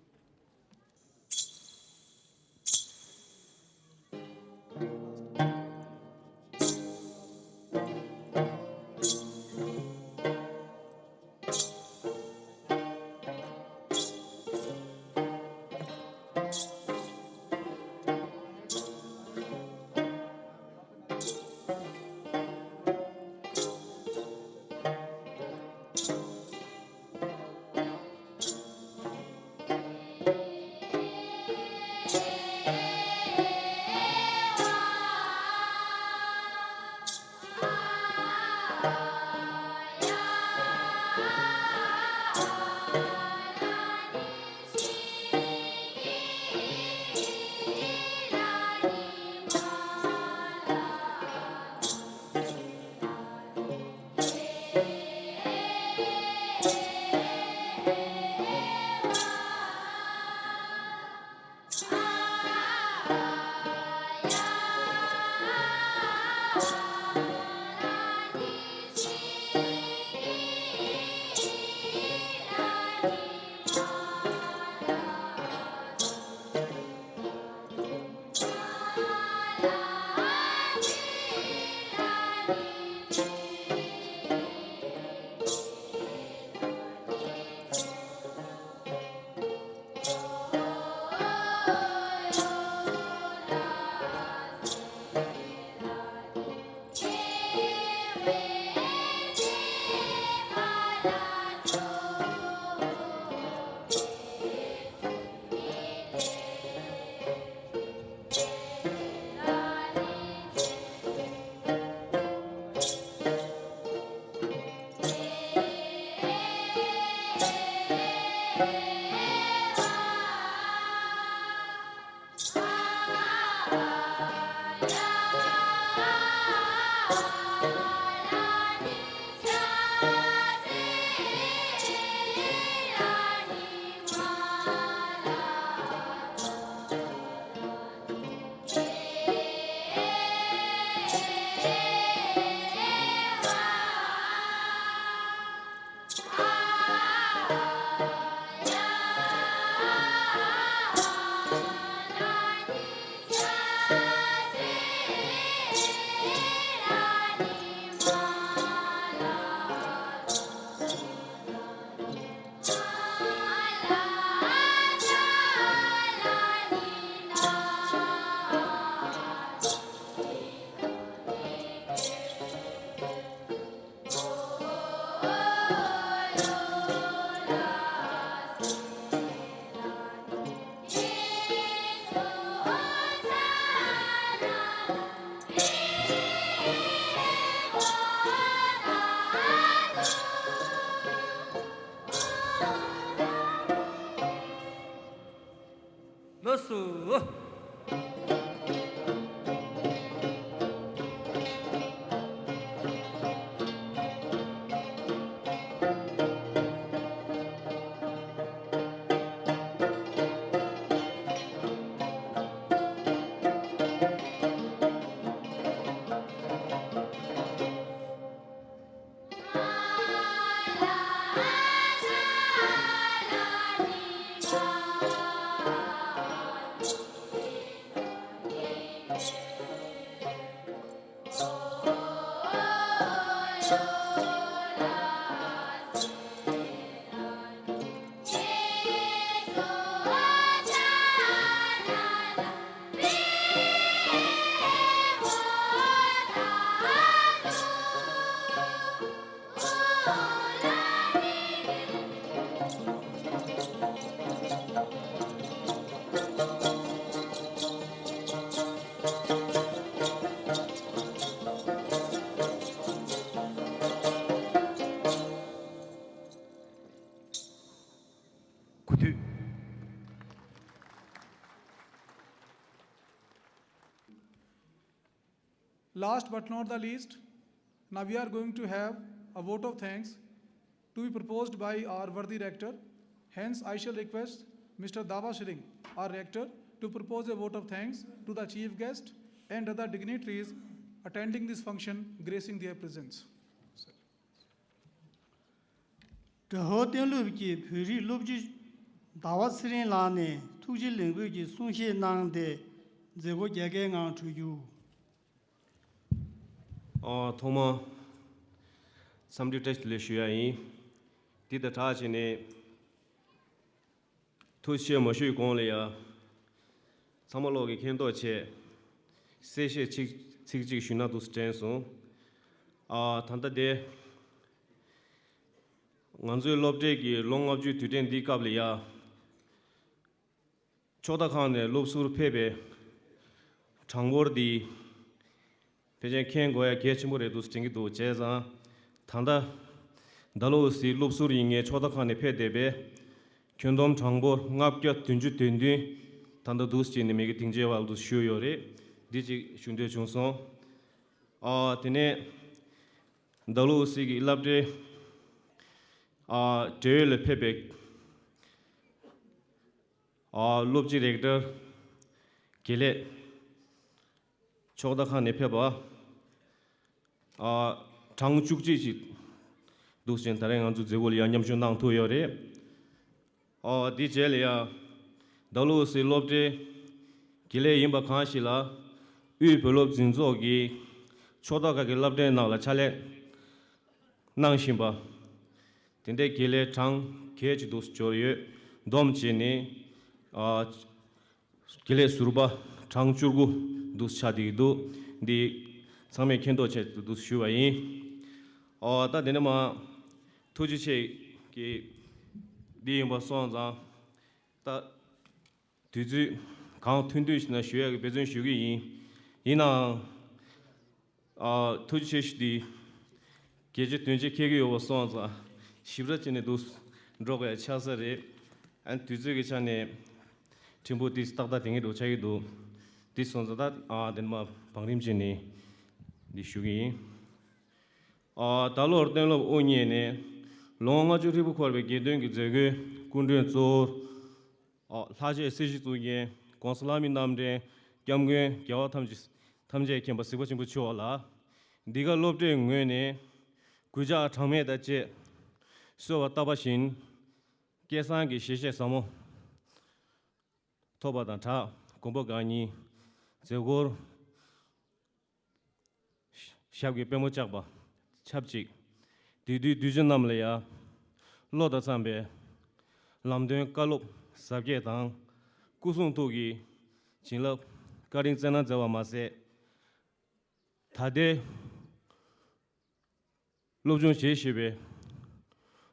Last but not the least, now we are going to have a vote of thanks to be proposed by our worthy rector. Hence, I shall request Mr. Dava Shring, our rector, to propose a vote of thanks to the chief guest and other dignitaries attending this function, gracing their presence. Dalhousie tenlubji puri lubji dawa sirin lane tuji lingbuji sunxie nangde zego jage ngang to you. Thoma somebody test le shuai ti da ta chine to xie mo shui gong le ya samalo ge ken do che se she chi chi shuna do sten so thanda de nganzu lobde gi long of ju tu den di kab le ya choda khan ne lob sur phebe changbor di peje ken goya gechmure do stingi do jeza thanda Dalhousie lobsur inge choda khan ne phedebe kyondom changbor ngapkya tunju tendi thanda dos chini mege tingje wal do shoyore diji shunde chungso tene Dalhousie gi labde tele phebe lobji rector gele choda khan ne pheba 장축지 도시엔 다른 안주 제골이 안냠준 당 토요래 디젤이야 Dalhousie 롭데 길에 임바 칸시라 위블롭 진조기 초다가게 랍데 나라 차레 낭심바 근데 길에 장 계지 도스 조여 domchini 길에 수르바 장축구 도스 차디도 디 상면 켄도 체 도스 슈와이 다 되는마 토지체 기 디임바 sonza 다 뒤지 강 튼듯이나 쉬어야 배전 쉬기 이나 토지체시디 계제 튼지 계기 요거 sonza 시브라치네 도스 로가 차서레 안 뒤지기 전에 팀보 디스타다 등에도 차이도 디선자다 된마 방림진이 디슈기 달로 얼텐로 오니에네 롱아주 리부 코르베 게den기 제게 군den조 사제 세시도게 konsulami namde kyamge kyawa thamje kyamba sibo chimbu chola diga lobde ngwene guja thame da che so tabashin kesan gi sheshe samo toba da tha gombo gani zegor shabge pemo chakba chapchik didi dujen namle ya loda sambe lamden kalop sabge tang kusung togi 진럽 가링 전화 저와 마세 다데 로종 제시베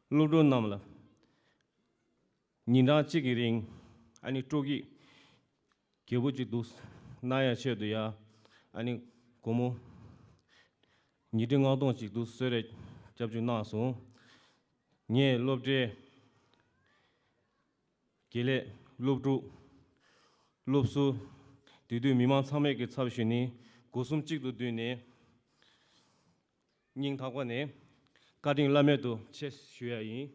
로종 남라 니나 지기링 아니 쪼기 개보지 도스 나야 셔도야 아니 고모 니등 아동식 도스레 잡주 나서 니 롭제 길에 롭도 롭수 디두 미만 참에게 참시니 고숨찍도 되네 닝타관에 가딩 라메도 체 쉬야이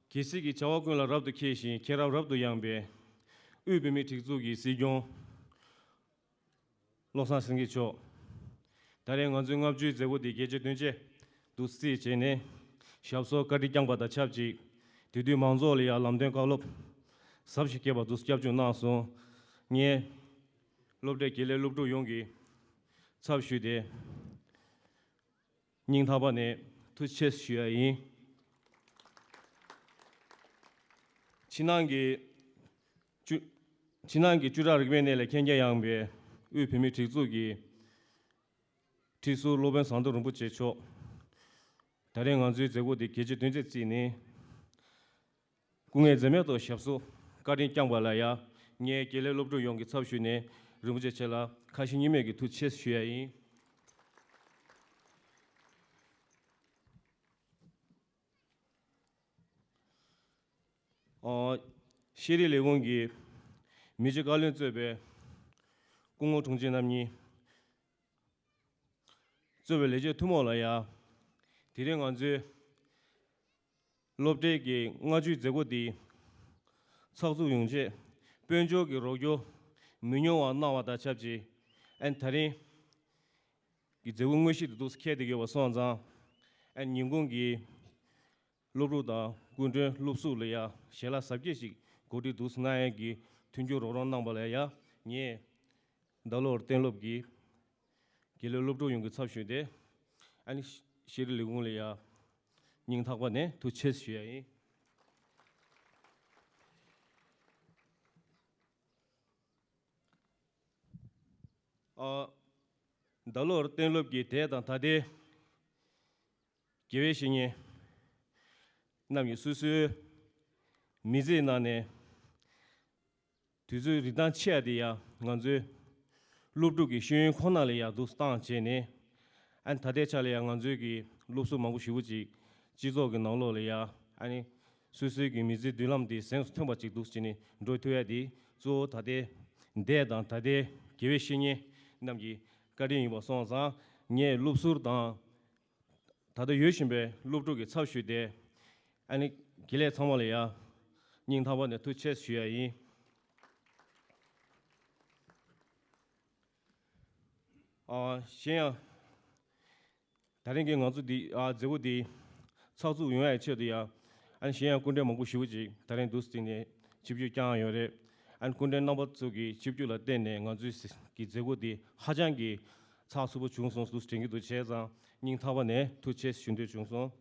기시기 저하고라 랍도 케시 케라 랍도 양베 우비미 틱주기 시경 로사싱기초 다른 건중업주 제고디 계제 된제 두시 제네 샤브소 카디짱바다 찹지 디디 만조리아 람덴 칼롭 sabshikeba dusyabju naso nye lobde kele lobdo yongi sabshude ningtabane tuches shuai 친한기 주라르게네레 kenja yangbe upimi tikzugi tisu loben sando rumbu checho 다른 안주 제고디 계제 된제 지니 공에 제메도 샵소 가린 짱발라야 nye gele lobdo yongi tsabshune rumje chela kashinimegi tuches shuai shiri legongi mije galen zebe 공호 동진남니 zebe leje tumolaya 디랭 안주 롭데기 ngaju 제고디 차주 용제 변조기 로교 민요와 나와다 잡지 and Tari Gizungishi those Kedi was Sonza, and Yungungi Lobruda, Gunde, Lupsulia, Shella Sabjisi, Godi dus Naegi, Tunju Roron Nambalaya, Nye, Dalor Tenlobgi, Gilolubdo Yung Sapshude, and Shirligulia, Ning Takwane, to Cheshire. Dalor Tenlobgi, Ted and Tade, Givishing Nam Susu, Mizinane, Tuzu Ridan Chiadia, Ganzu, Lubdugi, Shun Konalia, Dustan Chene, and Tadechalia, Ganzugi, Lusu Mangushi, Jizog and Nololia, and Susugi Mizi Dulam, the sense Tombachi Dustini, Doituadi, Zo Tade, Dead and Tade, Givishing Namgi, Gadin was on near Lupsur Dan, Tada Yushimbe, Lubdugi, Saushi, and Gile Tomalia, Ning Tawa, the two chess Shui. Share Taringi on the Zewudi, South United Chedia, and Share Kunde Mongushuji, Tarin Dustini, Chibu Jan Yore, and Kunde Nabatsugi, Chibula Dene, Ganzus Gizewudi, Hajangi, South Subu Chungson, Lusting to Chesa, Ning Tawane, two chess Shunde Chungson.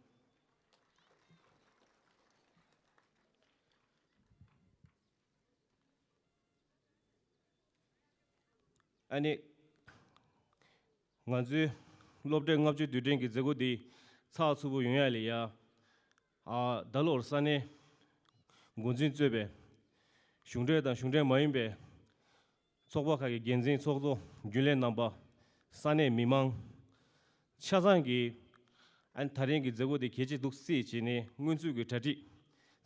And it Ganzu Lobde Ngabju Duding is a goodie, South Subu Yunalia, Dalor Sane, Gunzin Zube, Shunde and Shunde Maimbe, Sokaka Genzin Sozo, Gulen number, Sane Mimang, Chazangi, and Taring is a goodie Keji Duk Sichine, Munzugu Tati,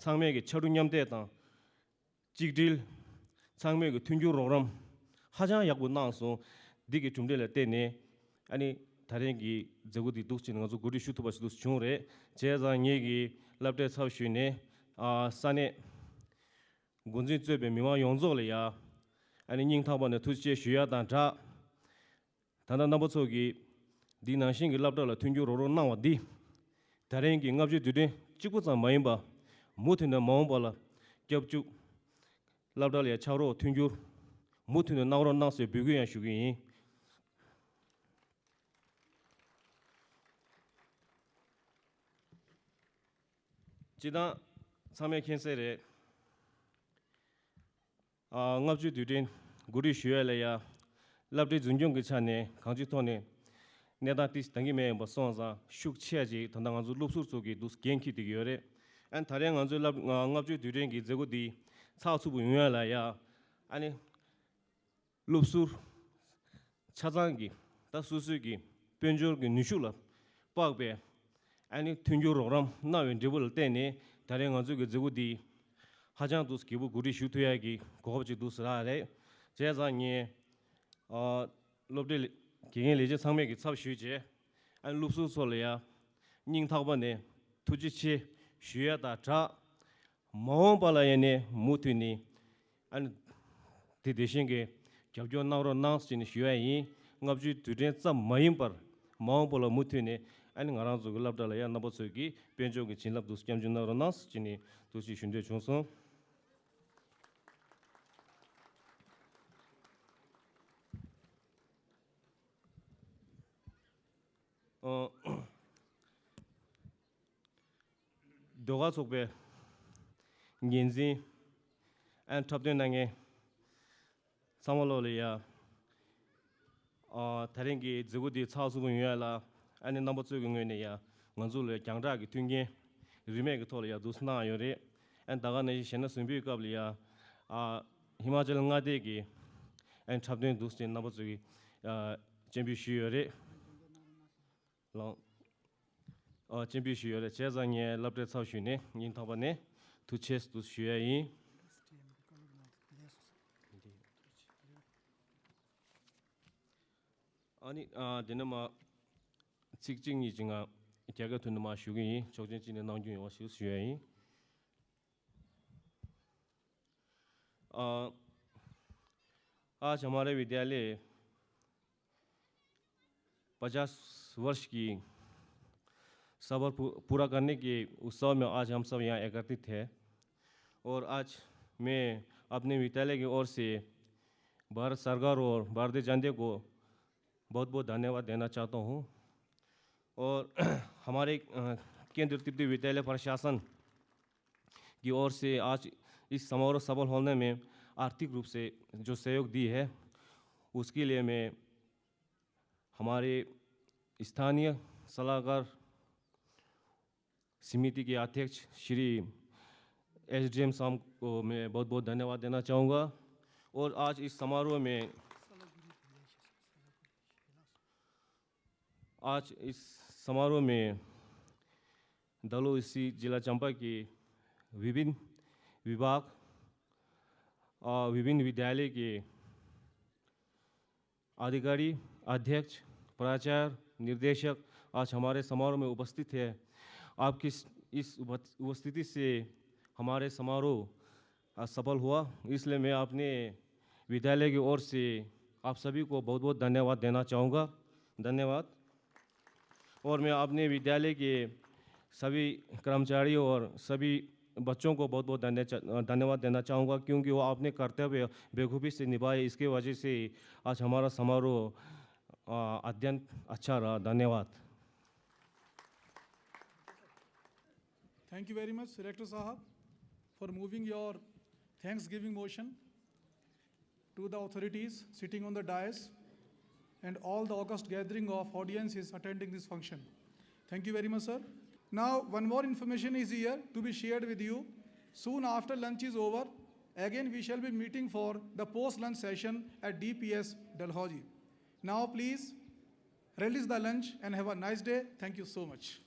Sangmeg Charunyam Deta, Jigdil, Sangmeg Tunju Roram, Hajan Yagunanso, Digi Tumdela Tene, and Taringi, Zagudi Duchin, also good shoot was Dus Chunre, Jezan Yegi, Laptes Haushune, Sane Gunzin Zube, Mima Yonzolia, and in Yingtaban, the Tuche Shia Danta, Tana Nabosogi, Dina Shing Labdala Tunju Roro Di, Taringi Ngabju today, Chikusa Maimba, Mutin the Mombala, Jabju Labdalia Charo, Tunjur, Mutin the Nauro Nasi, Bugu and Shugi. Jida Same Kensere Ngabju Dudin, Guri Shuelaya, Labdi Zunjung Chane, Kanjitone, Nedatis Tangime, Basonza, Shuk Chiaji, Tandangazu Lupsugi, Dus Genki de Yore, and Taranganzu Ngabju Dudin is a goodie, Sausubu Yuelaya, and Lupsur Chazangi, Tasusugi, Penjurgi Nishula, Pagbe. And Tunju Roram, now in Jebel Tene, Tarangazu Zugudi, Hajan dus Kibu Guri Shutuyagi, Kohoji dus Rare, Jazanye, Lobde King Legis Hamek, Subshuje, and Lusu Solia, Ning Tabane, Tujichi, Shuata Cha, Mombalayane, Mutuni, and Tidishinge, Jabjo Nauro Nans in Shuai, Ngabju to dance some Maimper, Mombola Mutuni. And Aranzo Labdalaya Nabosugi, Benjo Chinlap dus Jamjuna Ronas, Chini, Tushi Shunde Chunson. Dogasokbe Genzi and Topdenange Samololia Taringi, Zugudi, Tausuguela. And the number 2 in ya, Manzula, Jangragi, Tungi, remake Tolia, Dusna, Yore, and Dagana Shenasumbi Gablia, Himajal Ngadegi, and Chabdin Dustin number 3, Champion Long Champion Chezanye, Labret Saushune, in Tabane, to chest to Shui. Denema. Sixteen is in a Jaga to the Mashugi, Chogin in the non-junior was Shui. Jamare Vidale, 50 वर्ष की सबर पूरा करने के उत्सव में आज हम सब यहाँ एकत्रित हैं। और आज मैं अपने विद्यालय की ओर से भारत सरकार और भारतीय जनता को बहुत बहुत धन्यवाद देना चाहता हूँ। और हमारे केंद्रीय तिब्बती विद्यालय प्रशासन की ओर से आज इस समारोह सफल होने में आर्थिक रूप से जो सहयोग दी है, उसके लिए मैं हमारे स्थानीय सलाहकार समिति के अध्यक्ष श्री SDM साहब को मैं बहुत बहुत धन्यवाद देना चाहूँगा। और आज इस समारोह में दलहौसी जिला चंपा के विभिन्न विभाग और विभिन्न विद्यालय के अधिकारी, अध्यक्ष, प्राचार्य, निर्देशक आज हमारे समारोह में उपस्थित है। आपकी इस उपस्थिति से हमारे समारोह सफल हुआ, इसलिए मैं अपने विद्यालय की ओर से आप सभी को बहुत बहुत धन्यवाद देना चाहूँगा। धन्यवाद। और मैं अपने विद्यालय के सभी कर्मचारियों और सभी बच्चों को बहुत बहुत धन्यवाद देना चाहूँगा, क्योंकि वो अपने कर्तव्य बेखूबी से निभाए। इसके वजह से आज हमारा समारोह अत्यंत अच्छा रहा। धन्यवाद। Thank you very much, Director Sahab, for moving your Thanksgiving motion to the authorities sitting on the dais and all the august gathering of audiences attending this function. Thank you very much, sir. Now, one more information is here to be shared with you. Soon after lunch is over, again we shall be meeting for the post-lunch session at DPS Dalhousie. Now, please release the lunch and have a nice day. Thank you so much.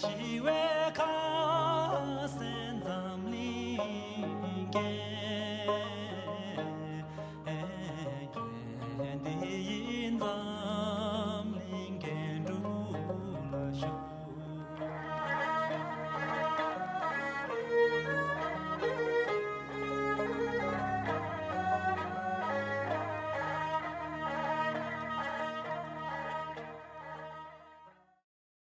She will come, send them